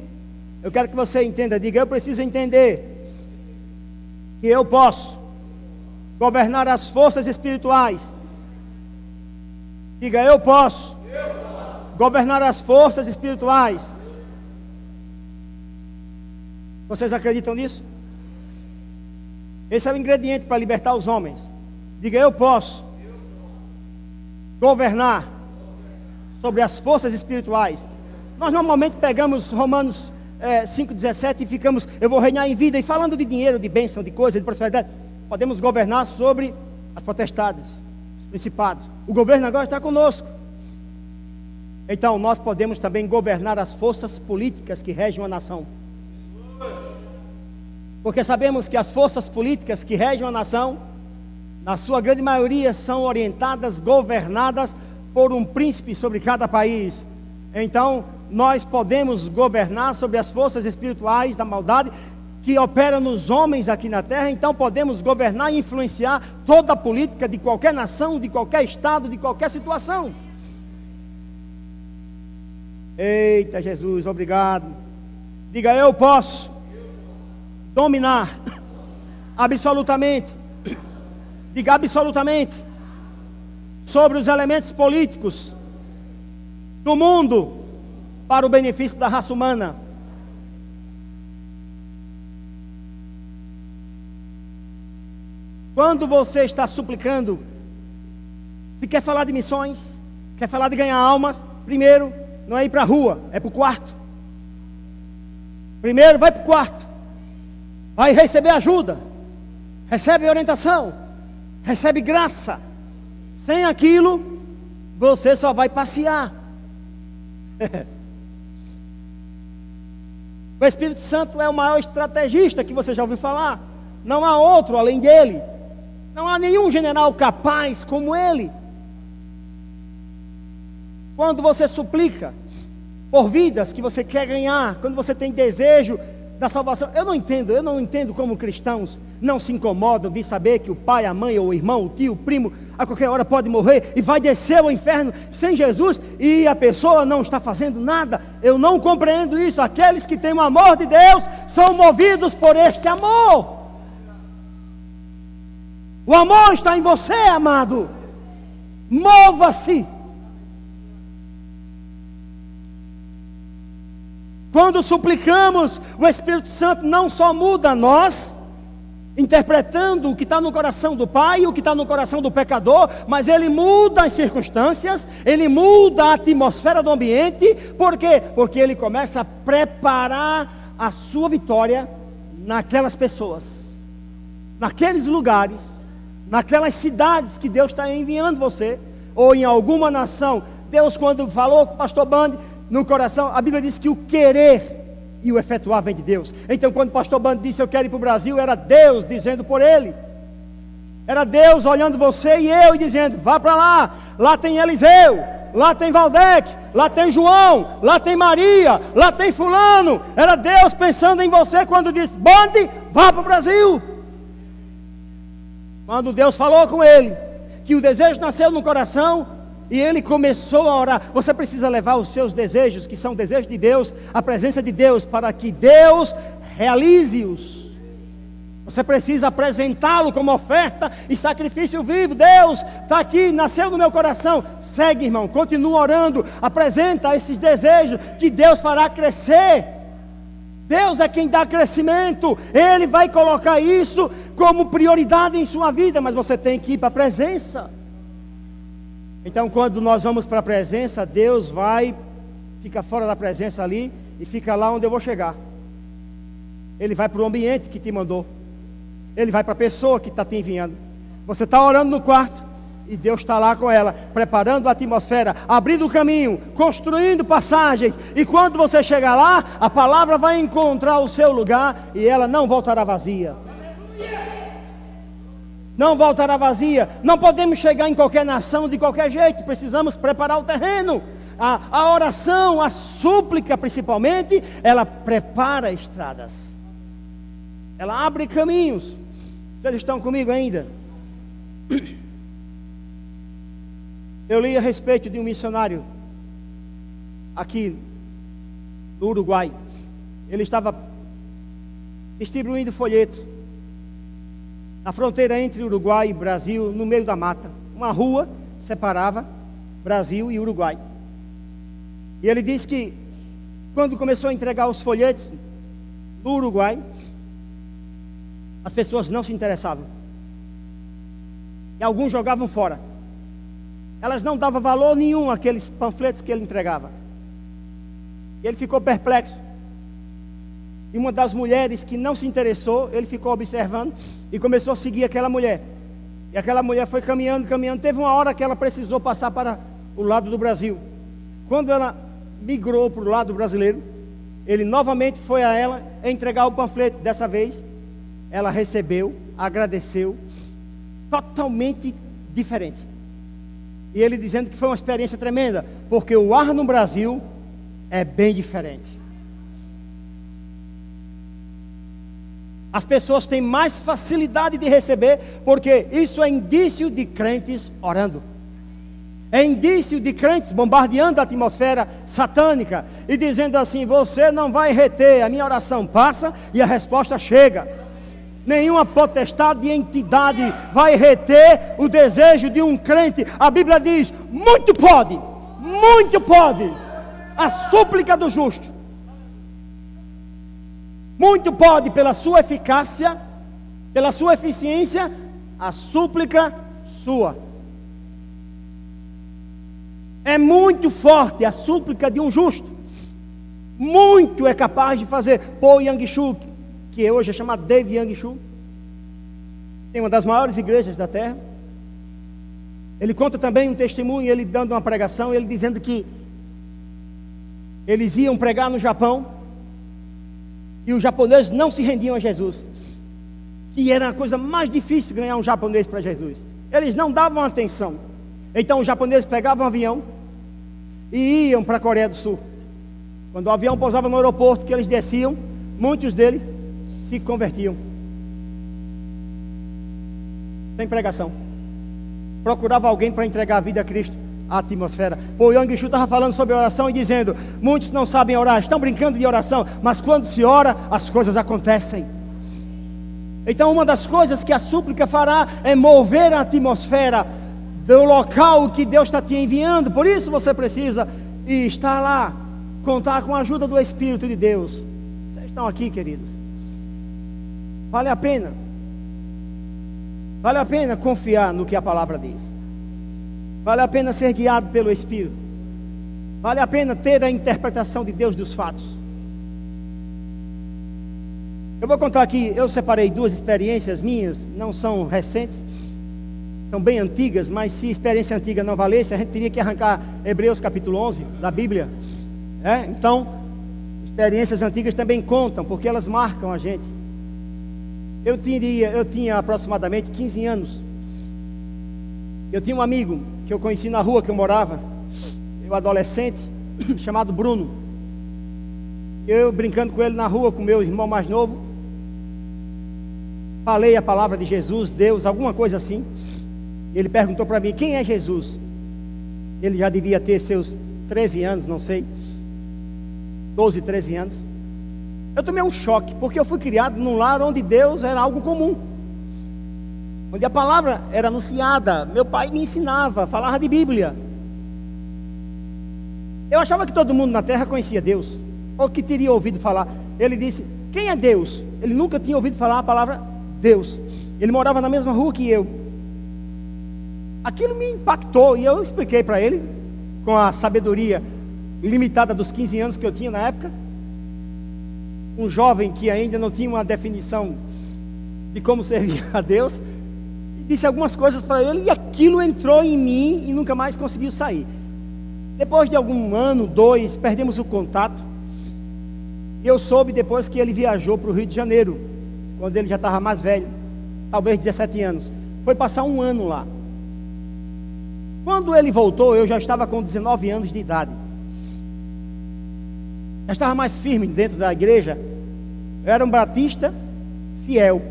Eu quero que você entenda. Diga, eu preciso entender que eu posso governar as forças espirituais. Diga, eu posso governar as forças espirituais. Vocês acreditam nisso? Esse é o ingrediente para libertar os homens. Diga, eu posso governar sobre as forças espirituais. Nós normalmente pegamos Romanos 5,17 e ficamos, eu vou reinar em vida, e falando de dinheiro, de bênção, de coisa, de prosperidade, podemos governar sobre as potestades, os principados. O governo agora está conosco. Então nós podemos também governar as forças políticas que regem a nação. Porque sabemos que as forças políticas que regem a nação, na sua grande maioria, são orientadas, governadas por um príncipe sobre cada país. Então, nós podemos governar sobre as forças espirituais da maldade que operam nos homens aqui na terra. Então, podemos governar e influenciar toda a política de qualquer nação, de qualquer estado, de qualquer situação. Eita Jesus, obrigado. Diga, eu posso dominar absolutamente, diga absolutamente, sobre os elementos políticos do mundo para o benefício da raça humana. Quando você está suplicando, se quer falar de missões, quer falar de ganhar almas, primeiro não é ir para a rua, é para o quarto. Primeiro vai para o quarto. Vai receber ajuda, recebe orientação, recebe graça. Sem aquilo, você só vai passear. O Espírito Santo é o maior estrategista que você já ouviu falar. Não há outro além dele. Não há nenhum general capaz como ele. Quando você suplica por vidas que você quer ganhar, quando você tem desejo da salvação, eu não entendo como cristãos não se incomodam de saber que o pai, a mãe, ou o irmão, o tio, o primo, a qualquer hora pode morrer e vai descer ao inferno sem Jesus, e a pessoa não está fazendo nada. Eu não compreendo isso. Aqueles que têm o amor de Deus são movidos por este amor. O amor está em você, amado. Mova-se. Quando suplicamos, o Espírito Santo não só muda nós, interpretando o que está no coração do pai e o que está no coração do pecador, mas ele muda as circunstâncias, ele muda a atmosfera do ambiente. Por quê? Porque ele começa a preparar a sua vitória naquelas pessoas, naqueles lugares, naquelas cidades que Deus está enviando você, ou em alguma nação. Deus, quando falou com o pastor Band no coração, a Bíblia diz que o querer e o efetuar vem de Deus. Então, quando o pastor Band disse eu quero ir para o Brasil, era Deus dizendo por ele. Era Deus olhando você e eu e dizendo, vá para lá. Lá tem Eliseu, lá tem Valdec, lá tem João, lá tem Maria, lá tem fulano. Era Deus pensando em você quando disse, Band, vá para o Brasil. Quando Deus falou com ele que o desejo nasceu no coração, E ele começou a orar. Você precisa levar os seus desejos, que são desejos de Deus, à presença de Deus, para que Deus realize-os. Você precisa apresentá-lo como oferta e sacrifício vivo. Deus está aqui, nasceu no meu coração. Segue, irmão, continua orando. Apresenta esses desejos que Deus fará crescer. Deus é quem dá crescimento. Ele vai colocar isso como prioridade em sua vida. Mas você tem que ir para a presença. Então quando nós vamos para a presença, Deus fica fora da presença ali e fica lá onde eu vou chegar. Ele vai para o ambiente que te mandou. Ele vai para a pessoa que está te enviando. Você está orando no quarto e Deus está lá com ela, preparando a atmosfera, abrindo o caminho, construindo passagens. E quando você chegar lá, a palavra vai encontrar o seu lugar e ela não voltará vazia. Não voltará vazia. Não podemos chegar em qualquer nação de qualquer jeito. Precisamos preparar o terreno. A oração, a súplica principalmente, ela prepara estradas. Ela abre caminhos. Vocês estão comigo ainda? Eu li a respeito de um missionário aqui no Uruguai. Ele estava distribuindo folhetos na fronteira entre Uruguai e Brasil, no meio da mata. Uma rua separava Brasil e Uruguai. E ele disse que quando começou a entregar os folhetos no Uruguai, as pessoas não se interessavam. E alguns jogavam fora. Elas não davam valor nenhum àqueles panfletos que ele entregava. E ele ficou perplexo. E uma das mulheres que não se interessou, ele ficou observando e começou a seguir aquela mulher. E aquela mulher foi caminhando, caminhando. Teve uma hora que ela precisou passar para o lado do Brasil. Quando ela migrou para o lado brasileiro, ele novamente foi a ela entregar o panfleto. Dessa vez ela recebeu, agradeceu, totalmente diferente. E ele dizendo que foi uma experiência tremenda, porque o ar no Brasil é bem diferente. As pessoas têm mais facilidade de receber, porque isso é indício de crentes orando. É indício de crentes bombardeando a atmosfera satânica e dizendo assim: você não vai reter, a minha oração passa e a resposta chega. Nenhuma potestade e entidade vai reter o desejo de um crente. A Bíblia diz: muito pode a súplica do justo. Muito pode, pela sua eficácia, pela sua eficiência, a súplica sua. É muito forte a súplica de um justo. Muito é capaz de fazer. Paul Yang-Shu, que hoje é chamado David Yang-Shu, tem uma das maiores igrejas da terra. Ele conta também um testemunho, ele dando uma pregação, ele dizendo que eles iam pregar no Japão e os japoneses não se rendiam a Jesus, que era a coisa mais difícil ganhar um japonês para Jesus. Eles não davam atenção. Então os japoneses pegavam um avião e iam para a Coreia do Sul. Quando o avião pousava no aeroporto, que eles desciam, muitos deles se convertiam. Sem pregação. Procurava alguém para entregar a vida a Cristo, a atmosfera. Paul Yang-Shu estava falando sobre oração e dizendo: muitos não sabem orar, estão brincando de oração, mas quando se ora, as coisas acontecem. Então uma das coisas que a súplica fará é mover a atmosfera do local que Deus está te enviando. Por isso você precisa estar lá, contar com a ajuda do Espírito de Deus. Vocês estão aqui, queridos? Vale a pena. Vale a pena confiar no que a palavra diz. Vale a pena ser guiado pelo Espírito. Vale a pena ter a interpretação de Deus dos fatos. Eu vou contar aqui, eu separei duas experiências minhas, não são recentes, são bem antigas, mas se experiência antiga não valesse, a gente teria que arrancar Hebreus capítulo 11 da Bíblia. Então, experiências antigas também contam, porque elas marcam a gente. Eu tinha aproximadamente 15 anos. Eu tinha um amigo que eu conheci na rua que eu morava, eu adolescente, chamado Bruno. Eu brincando com ele na rua, com meu irmão mais novo, falei a palavra de Jesus, Deus, alguma coisa assim. Ele perguntou para mim: quem é Jesus? Ele já devia ter seus 13 anos, não sei, 12, 13 anos. Eu tomei um choque, porque eu fui criado num lar onde Deus era algo comum, onde a palavra era anunciada. Meu pai me ensinava, falava de Bíblia. Eu achava que todo mundo na terra conhecia Deus, ou que teria ouvido falar. Ele disse, quem é Deus? Ele nunca tinha ouvido falar a palavra Deus. Ele morava na mesma rua que eu. Aquilo me impactou, e eu expliquei para ele, com a sabedoria limitada dos 15 anos que eu tinha na época. Um jovem que ainda não tinha uma definição de como servir a Deus. E disse algumas coisas para ele, e aquilo entrou em mim e nunca mais conseguiu sair. Depois de algum ano, 2, perdemos o contato. Eu soube depois que ele viajou para o Rio de Janeiro, quando ele já estava mais velho, talvez 17 anos. Foi passar um ano lá. Quando ele voltou, eu já estava com 19 anos de idade. Já estava mais firme dentro da igreja. Eu era um batista fiel.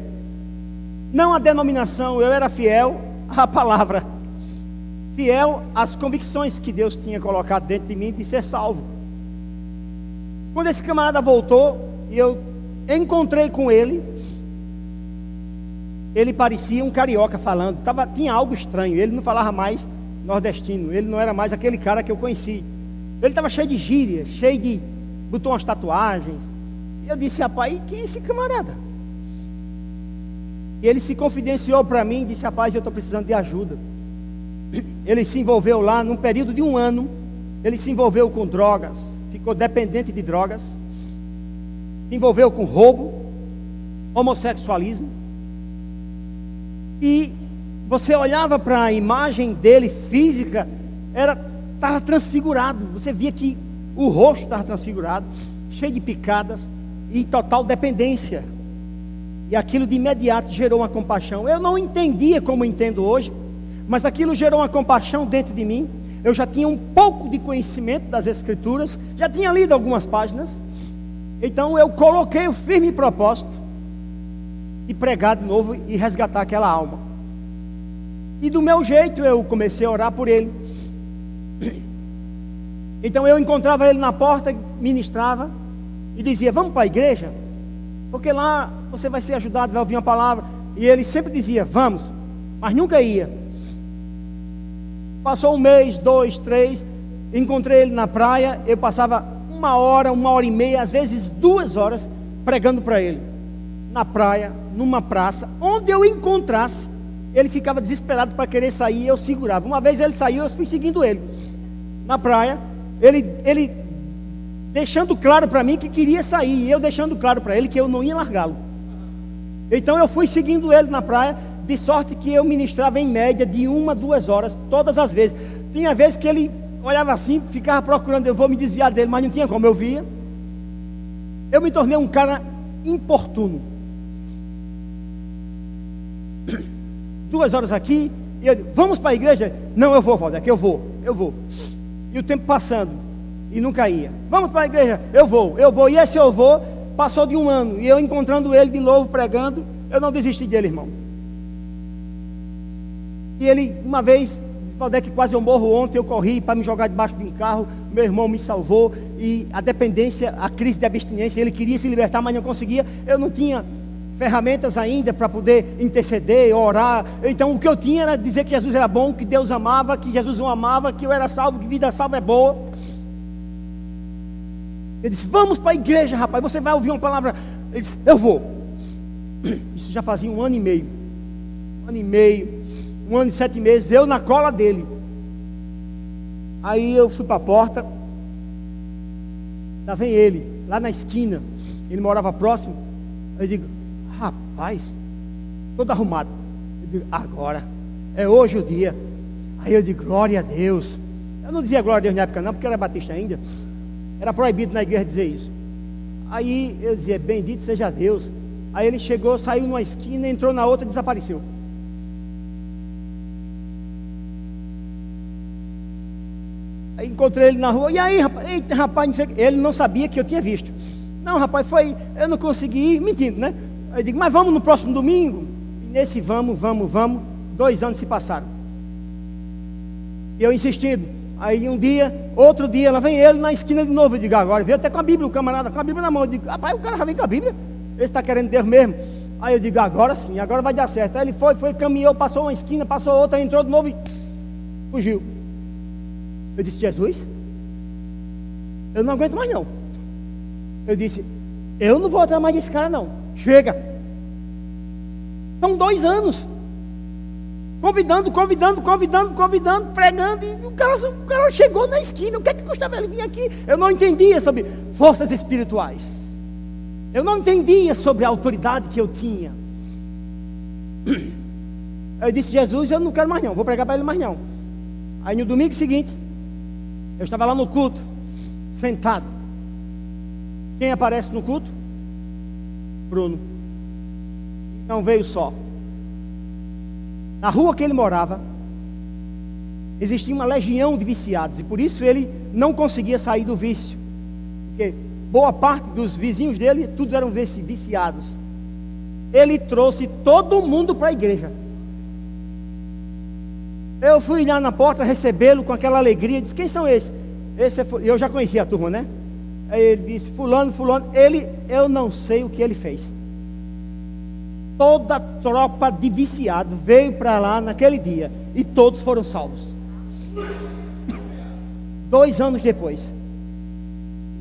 Não a denominação, eu era fiel à palavra. Fiel às convicções que Deus tinha colocado dentro de mim de ser salvo. Quando esse camarada voltou e eu encontrei com ele, ele parecia um carioca falando. Tinha algo estranho, ele não falava mais nordestino, ele não era mais aquele cara que eu conheci. Ele estava cheio de gírias, botou umas tatuagens. E eu disse, rapaz, quem é esse camarada? E ele se confidenciou para mim e disse, rapaz, eu estou precisando de ajuda. Ele se envolveu lá, num período de um ano, ele se envolveu com drogas, ficou dependente de drogas, se envolveu com roubo, homossexualismo. E você olhava para a imagem dele física, estava transfigurado. Você via que o rosto estava transfigurado, cheio de picadas e total dependência. E aquilo de imediato gerou uma compaixão. Eu não entendia como entendo hoje, mas aquilo gerou uma compaixão dentro de mim. Eu já tinha um pouco de conhecimento das Escrituras, já tinha lido algumas páginas. Então eu coloquei o firme propósito de pregar de novo e resgatar aquela alma. E do meu jeito eu comecei a orar por ele. Então eu encontrava ele na porta, ministrava e dizia, vamos para a igreja? Porque lá você vai ser ajudado, vai ouvir uma palavra. E ele sempre dizia, vamos, mas nunca ia. Passou um mês, 2, 3, encontrei ele na praia. Eu passava 1 hora e meia, às vezes 2 horas, pregando para ele. Na praia, numa praça, onde eu encontrasse, ele ficava desesperado para querer sair, eu segurava. Uma vez ele saiu, eu fui seguindo ele. Na praia, ele deixando claro para mim que queria sair, e eu deixando claro para ele que eu não ia largá-lo. Então eu fui seguindo ele na praia, de sorte que eu ministrava em média de 1 a 2 horas, todas as vezes. Tinha vezes que ele olhava assim, ficava procurando, eu vou me desviar dele, mas não tinha como, eu via. Eu me tornei um cara importuno. 2 horas aqui, e eu digo, vamos para a igreja? Não, eu vou, Valdec, eu vou. E o tempo passando, e nunca ia. Vamos para a igreja? Eu vou, e esse eu vou, passou de 1 ano, e eu encontrando ele de novo, pregando, eu não desisti dele, irmão. E ele, uma vez, Valdec, quase eu morro ontem, eu corri para me jogar debaixo de um carro, meu irmão me salvou, e a dependência, a crise de abstinência, ele queria se libertar, mas não conseguia, eu não tinha ferramentas ainda para poder interceder, orar. Então o que eu tinha era dizer que Jesus era bom, que Deus amava, que Jesus o amava, que eu era salvo, que vida salva é boa. Ele disse, vamos para a igreja, rapaz, você vai ouvir uma palavra. Ele disse, eu vou. Isso já fazia 1 ano e meio. 1 ano e meio, 1 ano e 7 meses, eu na cola dele. Aí eu fui para a porta, lá vem ele, lá na esquina, ele morava próximo. Eu digo, rapaz, todo arrumado. Eu digo, agora, é hoje o dia. Aí eu digo, glória a Deus. Eu não dizia glória a Deus na época não, porque eu era batista ainda. Era proibido na igreja dizer isso. Aí eu dizia, bendito seja Deus. Aí ele chegou, saiu numa esquina, entrou na outra e desapareceu. Aí encontrei ele na rua, e aí rapaz, eita, rapaz, não sei, ele não sabia que eu tinha visto. Não, rapaz, eu não consegui ir, mentindo, né? Eu digo, mas vamos no próximo domingo? E nesse vamos, 2 anos se passaram. E eu insistindo, Aí um dia, outro dia, lá vem ele na esquina de novo. Eu digo, agora, veio até com a Bíblia, o camarada, com a Bíblia na mão. Eu digo, rapaz, o cara já vem com a Bíblia. Ele está querendo Deus mesmo. Aí eu digo, agora sim, agora vai dar certo. Aí ele foi, caminhou, passou uma esquina, passou outra, entrou de novo e fugiu. Eu disse, Jesus, eu não aguento mais não. Eu disse, eu não vou atrás mais desse cara não. Chega. São 2 anos. Convidando, pregando, e o cara chegou na esquina. O que é que custava ele vir aqui? Eu não entendia sobre forças espirituais. Eu não entendia sobre a autoridade que eu tinha. Eu disse, Jesus, eu não quero mais não, vou pregar para ele mais não. Aí no domingo seguinte, eu estava lá no culto, sentado. Quem aparece no culto? Bruno. Não veio só. Na rua que ele morava, existia uma legião de viciados, e por isso ele não conseguia sair do vício, porque boa parte dos vizinhos dele, tudo eram viciados. Ele trouxe todo mundo para a igreja. Eu fui lá na porta recebê-lo com aquela alegria, disse, quem são esses? Eu já conhecia a turma, né? Aí ele disse, fulano, eu não sei o que ele fez. Toda a tropa de viciados veio para lá naquele dia, e todos foram salvos. 2 anos depois,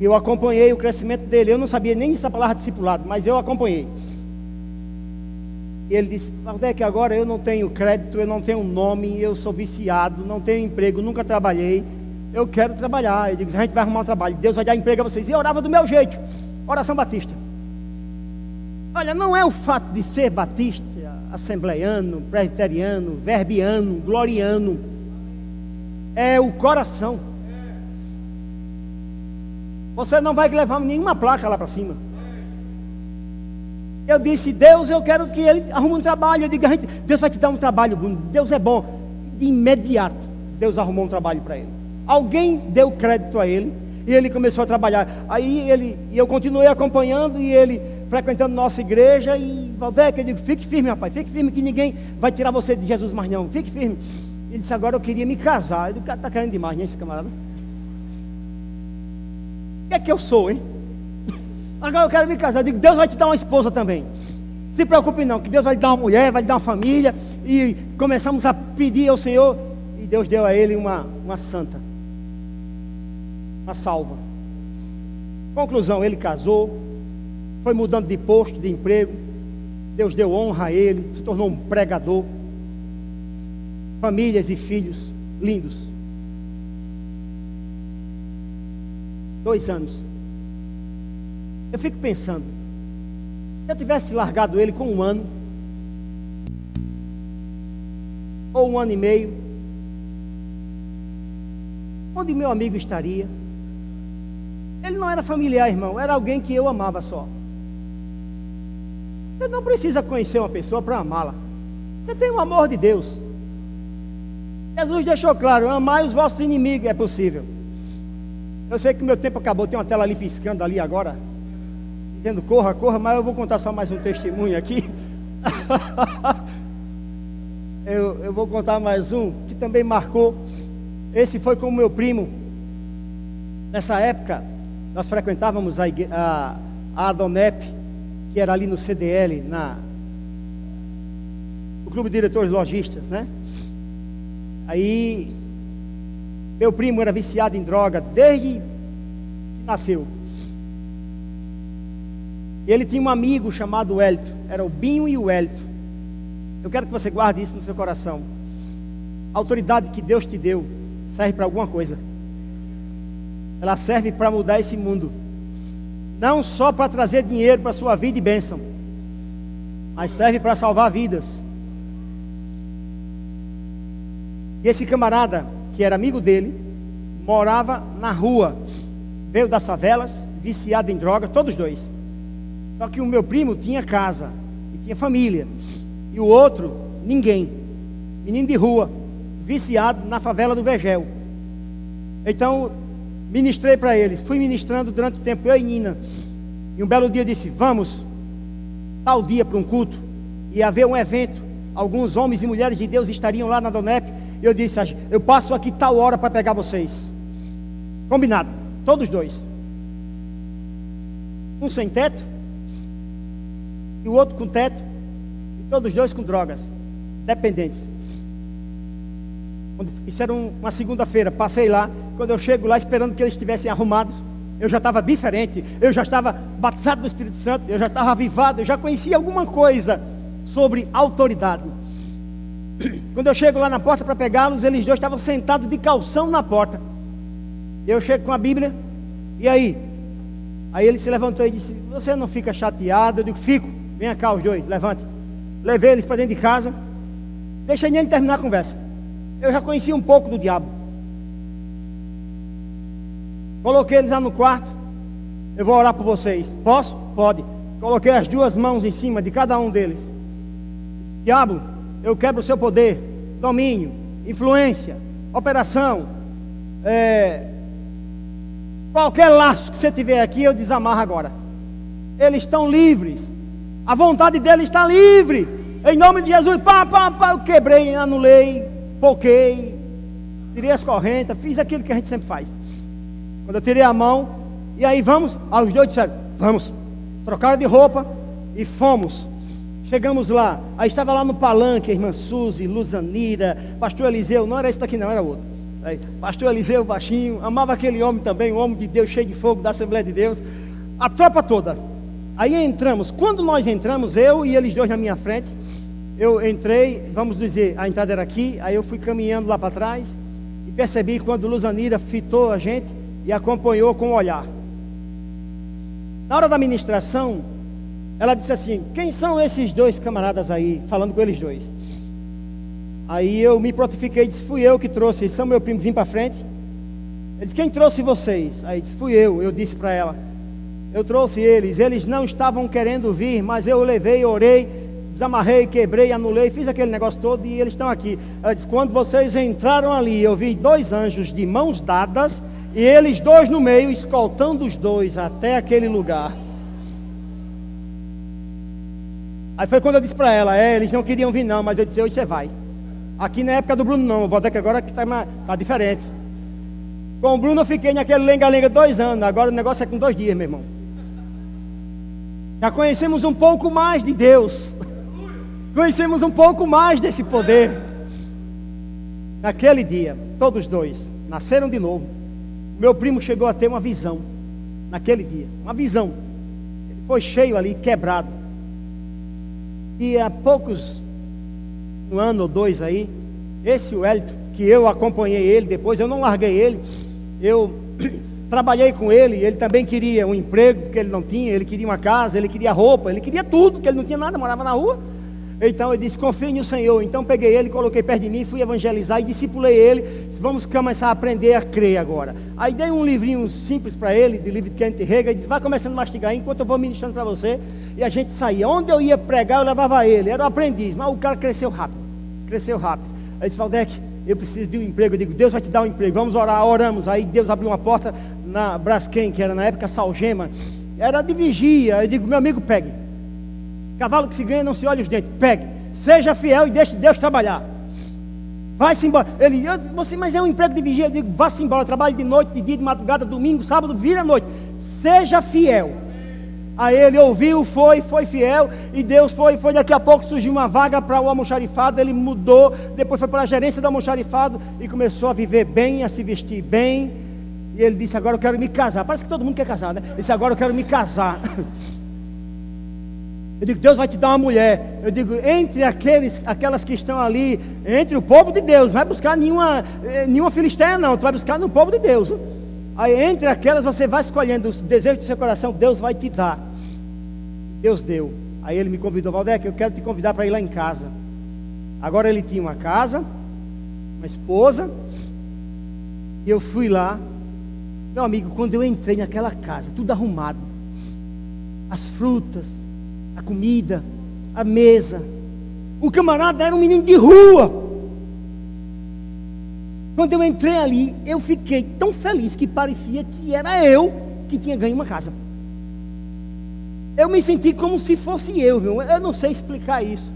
eu acompanhei o crescimento dele. Eu não sabia nem essa palavra discipulado, mas eu acompanhei. E ele disse, Valdec, agora eu não tenho crédito, eu não tenho nome, eu sou viciado, não tenho emprego, nunca trabalhei, eu quero trabalhar. Eu digo, a gente vai arrumar um trabalho, Deus vai dar emprego a vocês. E eu orava do meu jeito, oração batista. Olha, não é o fato de ser batista, assembleiano, presbiteriano, verbiano, gloriano, é o coração. Você não vai levar nenhuma placa lá para cima. Eu disse, Deus, eu quero que ele arrume um trabalho. Eu digo, Deus vai te dar um trabalho, Bruno. Deus é bom. De imediato, Deus arrumou um trabalho para ele. Alguém deu crédito a ele e ele começou a trabalhar. Aí eu continuei acompanhando e ele frequentando nossa igreja. E Valdec, eu digo, fique firme, rapaz, fique firme, que ninguém vai tirar você de Jesus mais não. Fique firme. Ele disse, agora eu queria me casar. Eu digo, o cara está querendo demais, né, esse camarada? O que é que eu sou, hein? Agora eu quero me casar. Eu digo, Deus vai te dar uma esposa também. Se preocupe não, que Deus vai lhe dar uma mulher, vai lhe dar uma família. E começamos a pedir ao Senhor, e Deus deu a ele uma santa, uma salva. Conclusão, ele casou, foi mudando de posto, de emprego. Deus deu honra a ele, se tornou um pregador. Famílias e filhos lindos. 2 anos. Eu fico pensando, se eu tivesse largado ele com 1 ano, ou 1 ano e meio, onde meu amigo estaria? Ele não era familiar, irmão, era alguém que eu amava só. Você não precisa conhecer uma pessoa para amá-la. Você tem o amor de Deus. Jesus deixou claro, amai os vossos inimigos, é possível. Eu sei que meu tempo acabou, tem uma tela ali piscando ali agora, dizendo corra, corra, mas eu vou contar só mais um testemunho aqui. eu vou contar mais um, que também marcou. Esse foi com o meu primo. Nessa época, nós frequentávamos a Adonep, que era ali no CDL, no Clube de Diretores Lojistas, né? Aí, meu primo era viciado em droga desde que nasceu. E ele tinha um amigo chamado Wellington, era o Binho e o Wellington. Eu quero que você guarde isso no seu coração. A autoridade que Deus te deu serve para alguma coisa. Ela serve para mudar esse mundo. Não só para trazer dinheiro para a sua vida e bênção, mas serve para salvar vidas. E esse camarada, que era amigo dele, morava na rua. Veio das favelas, viciado em droga, todos dois. Só que o meu primo tinha casa e tinha família. E o outro, ninguém. Menino de rua, viciado na favela do Vegel. Então, ministrei para eles. Fui ministrando durante o tempo, eu e Nina. E um belo dia eu disse, vamos, tal dia para um culto. Ia haver um evento. Alguns homens e mulheres de Deus estariam lá na Donep. Eu disse: eu passo aqui tal hora para pegar vocês. Combinado, todos dois. Um sem teto e o outro com teto, e todos dois com drogas, dependentes. Isso era uma segunda-feira, passei lá. Quando eu chego lá esperando que eles estivessem arrumados, eu já estava diferente, eu já estava batizado do Espírito Santo, eu já estava avivado, eu já conhecia alguma coisa sobre autoridade. Quando eu chego lá na porta para pegá-los, eles dois estavam sentados de calção na porta. Eu chego com a Bíblia, e aí? Aí ele se levantou e disse: você não fica chateado? Eu digo: fico. Venha cá os dois, levante. Levei eles para dentro de casa, deixei nem terminar a conversa. Eu já conhecia um pouco do diabo. Coloquei eles lá no quarto. Eu vou orar por vocês. Posso? Pode. Coloquei as duas mãos em cima de cada um deles. Diabo, eu quebro o seu poder, domínio, influência, operação, qualquer laço que você tiver aqui, eu desamarro agora. Eles estão livres. A vontade deles está livre. Em nome de Jesus, eu quebrei, anulei, poquei, tirei as correntes, fiz aquilo que a gente sempre faz. Quando eu tirei a mão, e aí vamos, os dois disseram: vamos. Trocaram de roupa e fomos. Chegamos lá, aí estava lá no palanque a irmã Suzy, Luzanira, pastor Eliseu, não era esse daqui não, era outro. Aí, pastor Eliseu, baixinho, amava aquele homem também, um homem de Deus, cheio de fogo, da Assembleia de Deus, a tropa toda. Aí entramos, quando nós entramos, eu e eles dois na minha frente, eu entrei, vamos dizer, a entrada era aqui, aí eu fui caminhando lá para trás, e percebi quando Luzanira fitou a gente, e acompanhou com o olhar. Na hora da ministração, ela disse assim: quem são esses dois camaradas aí? Falando com eles dois. Aí eu me prontifiquei e disse: fui eu que trouxe, eles são meu primo, vim para frente. Ele disse: quem trouxe vocês? Aí disse: fui eu. Eu disse para ela: eu trouxe eles não estavam querendo vir, mas eu levei, orei, desamarrei, quebrei, anulei, fiz aquele negócio todo e eles estão aqui. Ela disse: quando vocês entraram ali, eu vi dois anjos de mãos dadas, e eles dois no meio, escoltando os dois até aquele lugar. Aí foi quando eu disse para ela: eles não queriam vir não, mas eu disse: hoje você vai. Aqui na época do Bruno não, vou até que agora que está diferente. Com o Bruno eu fiquei naquele lenga-lenga 2 anos, agora o negócio é com 2 dias, meu irmão. Já conhecemos um pouco mais de Deus, conhecemos um pouco mais desse poder. Naquele dia, todos dois nasceram de novo. Meu primo chegou a ter uma visão, naquele dia, uma visão. Ele foi cheio ali, quebrado. E há poucos, 1 ano ou 2 aí, esse Wellington, que eu acompanhei ele depois, eu não larguei ele, eu trabalhei com ele. Ele também queria um emprego, porque ele não tinha, ele queria uma casa, ele queria roupa, ele queria tudo, porque ele não tinha nada, morava na rua. Então ele disse: confie no Senhor. Então peguei ele, coloquei perto de mim, fui evangelizar e discipulei ele. Disse: vamos começar a aprender a crer agora. Aí dei um livrinho simples para ele, de livro de Kenneth Hagin, e disse: vai começando a mastigar enquanto eu vou ministrando para você. E a gente saía, onde eu ia pregar eu levava ele, era um aprendiz, mas o cara cresceu rápido. Aí disse: Valdec, eu preciso de um emprego. Eu digo: Deus vai te dar um emprego, vamos orar. Oramos, aí Deus abriu uma porta na Braskem, que era na época Salgema, era de vigia. Eu digo: meu amigo, pegue. Cavalo que se ganha não se olha os dentes. Pegue, seja fiel e deixe Deus trabalhar. Vai-se embora. Ele: mas é um emprego de vigia. Eu digo: vá-se embora, trabalhe de noite, de dia, de madrugada, domingo, sábado, vira à noite. Seja fiel. Aí ele ouviu, foi fiel, e Deus foi. Daqui a pouco surgiu uma vaga para o almoxarifado, ele mudou, depois foi para a gerência do almoxarifado e começou a viver bem, a se vestir bem. E ele disse: agora eu quero me casar. Parece que todo mundo quer casar, né? Ele disse: agora eu quero me casar. Eu digo: Deus vai te dar uma mulher. Eu digo: entre aquelas que estão ali, entre o povo de Deus, não vai buscar nenhuma filisteia não, tu vai buscar no povo de Deus. Aí entre aquelas você vai escolhendo os desejos do seu coração, Deus vai te dar. Deus deu. Aí ele me convidou: Valdec, eu quero te convidar para ir lá em casa. Agora ele tinha uma casa, uma esposa, e eu fui lá. Meu amigo, quando eu entrei naquela casa, tudo arrumado, as frutas, a comida, a mesa, o camarada era um menino de rua. Quando eu entrei ali, eu fiquei tão feliz que parecia que era eu que tinha ganho uma casa. Eu me senti como se fosse eu, meu. Eu não sei explicar isso.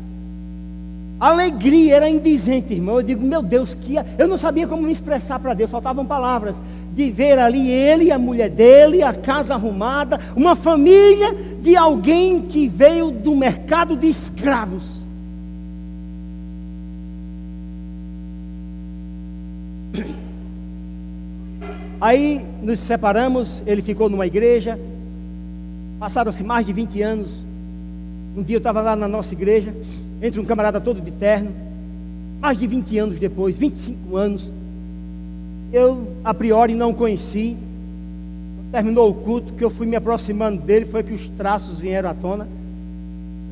A alegria era indizente, irmão. Eu digo, meu Deus, eu não sabia como me expressar para Deus, faltavam palavras. De ver ali ele, a mulher dele, a casa arrumada, uma família de alguém que veio do mercado de escravos. Aí nos separamos, ele ficou numa igreja, passaram-se mais de 20 anos. Um dia eu estava lá na nossa igreja, entre um camarada todo de terno, mais de 20 anos depois, 25 anos, eu a priori não o conheci. Terminou o culto, que eu fui me aproximando dele, foi que os traços vieram à tona.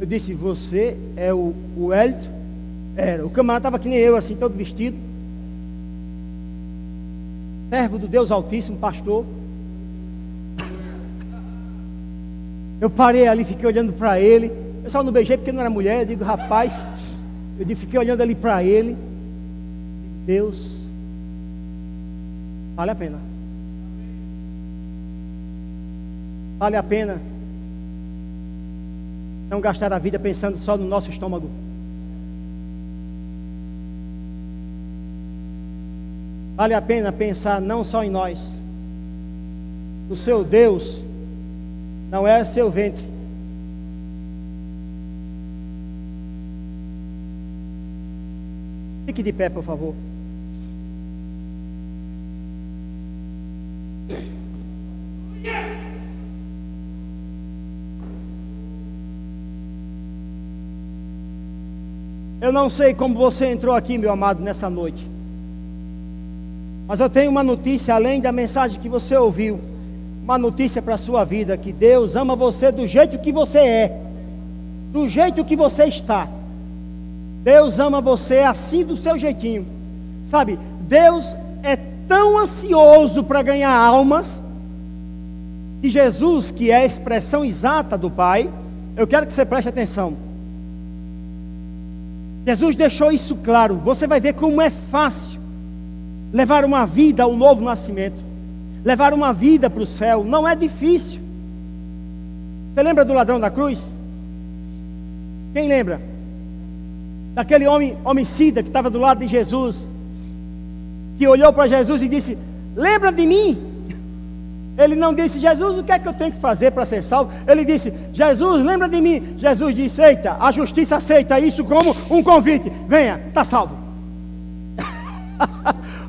Eu disse, você é o Hélito? Era, o camarada estava que nem eu, assim, todo vestido, servo do Deus Altíssimo, pastor. Eu parei ali, fiquei olhando para ele. Eu só não beijei porque não era mulher. Eu digo, rapaz, fiquei olhando ali para ele. Deus, vale a pena. Vale a pena não gastar a vida pensando só no nosso estômago. Vale a pena pensar não só em nós. O seu Deus não é seu ventre. Fique de pé, por favor. Eu não sei como você entrou aqui, meu amado, nessa noite. Mas eu tenho uma notícia, além da mensagem que você ouviu. Uma notícia para a sua vida, que Deus ama você do jeito que você é. Do jeito que você está. Deus ama você assim, do seu jeitinho. Sabe, Deus é tão ansioso para ganhar almas, que Jesus, que é a expressão exata do Pai, eu quero que você preste atenção. Jesus deixou isso claro. Você vai ver como é fácil levar uma vida ao novo nascimento, levar uma vida para o céu. Não é difícil. Você lembra do ladrão da cruz? Quem lembra? Daquele homem homicida que estava do lado de Jesus, que olhou para Jesus e disse, lembra de mim? Ele não disse, Jesus, o que é que eu tenho que fazer para ser salvo? Ele disse, Jesus, lembra de mim? Jesus disse, eita, a justiça aceita isso como um convite. Venha, está salvo.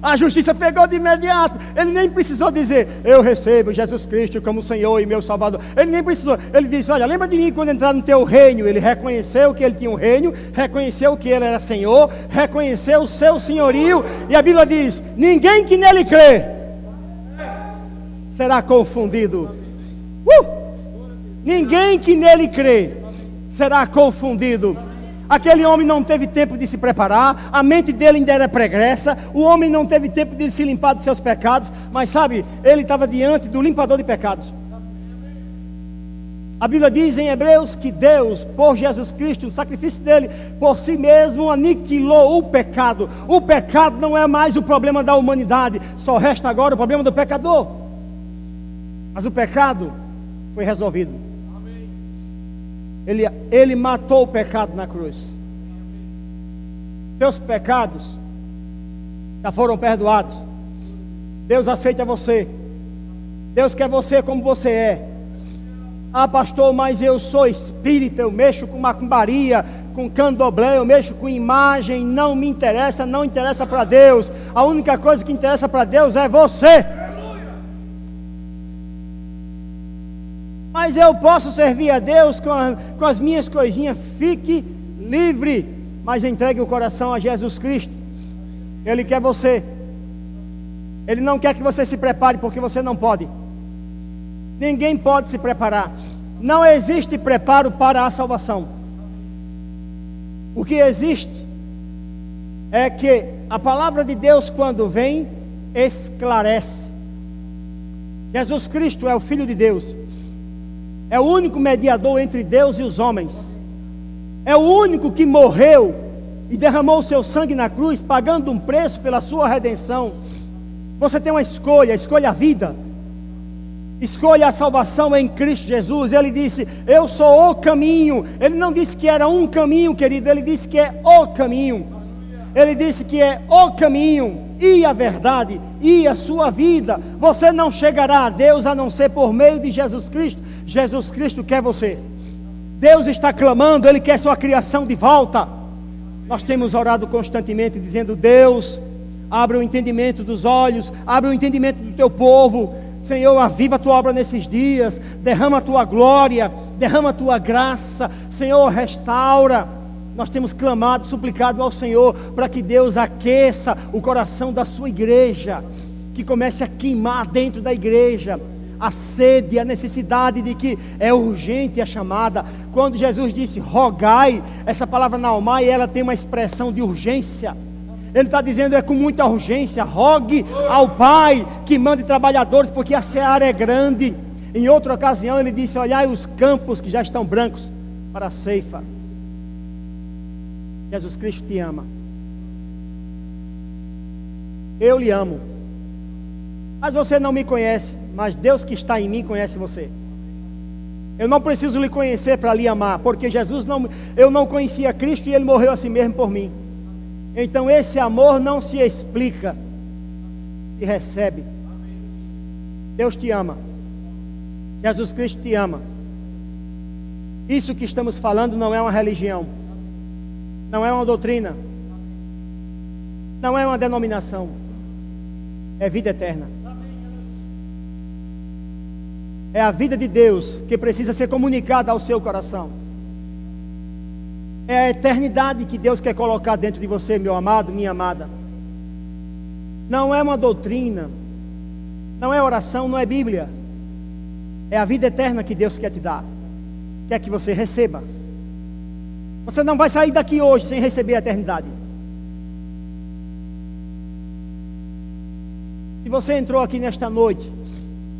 A justiça pegou de imediato. Ele nem precisou dizer, eu recebo Jesus Cristo como Senhor e meu Salvador. Ele nem precisou. Ele disse, olha, lembra de mim quando entrar no teu reino. Ele reconheceu que ele tinha um reino, reconheceu que ele era Senhor, reconheceu o seu senhorio. E a Bíblia diz, ninguém que nele crê será confundido. Ninguém que nele crê será confundido. Aquele homem não teve tempo de se preparar, a mente dele ainda era pregressa, o homem não teve tempo de se limpar dos seus pecados, mas sabe, ele estava diante do limpador de pecados. A Bíblia diz em Hebreus que Deus, por Jesus Cristo, o sacrifício dele, por si mesmo aniquilou o pecado. O pecado não é mais o problema da humanidade, só resta agora o problema do pecador. Mas o pecado foi resolvido. Ele matou o pecado na cruz. Seus pecados já foram perdoados. Deus aceita você. Deus quer você como você é. Ah, pastor, mas eu sou espírita, eu mexo com macumbaria, com candomblé, eu mexo com imagem, não me interessa, não interessa para Deus. A única coisa que interessa para Deus é você. Mas eu posso servir a Deus com as minhas coisinhas. Fique livre, mas entregue o coração a Jesus Cristo. Ele quer você. Ele não quer que você se prepare, porque você não pode. Ninguém pode se preparar. Não existe preparo para a salvação. O que existe é que a palavra de Deus, quando vem, esclarece. Jesus Cristo é o Filho de Deus. É o único mediador entre Deus e os homens. É o único que morreu e derramou o seu sangue na cruz, pagando um preço pela sua redenção. Você tem uma escolha, escolha a vida. Escolha a salvação em Cristo Jesus. Ele disse: eu sou o caminho. Ele não disse que era um caminho, querido. Ele disse que é o caminho. Ele disse que é o caminho e a verdade e a sua vida. Você não chegará a Deus a não ser por meio de Jesus Cristo. Jesus Cristo quer você. Deus está clamando, Ele quer sua criação de volta. Nós temos orado constantemente dizendo: Deus, abre o entendimento dos olhos, abre o entendimento do teu povo. Senhor, aviva a tua obra nesses dias, derrama a tua glória, derrama a tua graça. Senhor, restaura. Nós temos clamado, suplicado ao Senhor para que Deus aqueça o coração da sua igreja, que comece a queimar dentro da igreja a sede, a necessidade de que é urgente a chamada. Quando Jesus disse rogai, essa palavra naomai, ela tem uma expressão de urgência. Ele está dizendo, é com muita urgência, rogue ao Pai que mande trabalhadores, porque a seara é grande. Em outra ocasião ele disse: olhai os campos que já estão brancos para a ceifa. Jesus Cristo te ama. Eu lhe amo. Mas você não me conhece, mas Deus que está em mim conhece você. Eu não preciso lhe conhecer para lhe amar, porque eu não conhecia Cristo e Ele morreu assim mesmo por mim. Então esse amor não se explica, se recebe. Deus te ama. Jesus Cristo te ama. Isso que estamos falando não é uma religião, não é uma doutrina, não é uma denominação, é vida eterna. É a vida de Deus que precisa ser comunicada ao seu coração. É a eternidade que Deus quer colocar dentro de você, meu amado, minha amada. Não é uma doutrina, não é oração, não é Bíblia. É a vida eterna que Deus quer te dar, quer que você receba. Você não vai sair daqui hoje sem receber a eternidade. Se você entrou aqui nesta noite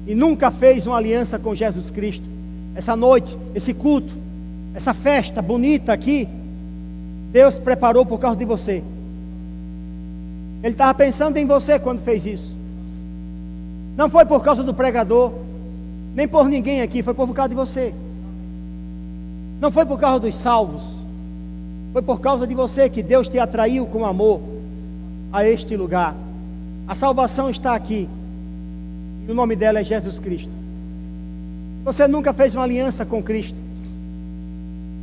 e nunca fez uma aliança com Jesus Cristo, essa noite, esse culto, essa festa bonita aqui, Deus preparou por causa de você. Ele estava pensando em você quando fez isso. Não foi por causa do pregador, nem por ninguém aqui, foi por causa de você. Não foi por causa dos salvos, foi por causa de você que Deus te atraiu com amor a este lugar. A salvação está aqui, e o nome dela é Jesus Cristo. Você nunca fez uma aliança com Cristo,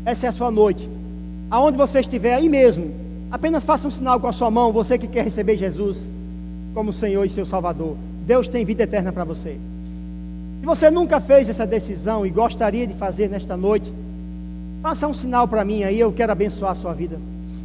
essa é a sua noite. Aonde você estiver, aí mesmo, apenas faça um sinal com a sua mão, você que quer receber Jesus como Senhor e seu Salvador. Deus tem vida eterna para você. Se você nunca fez essa decisão e gostaria de fazer nesta noite, faça um sinal para mim aí, eu quero abençoar a sua vida.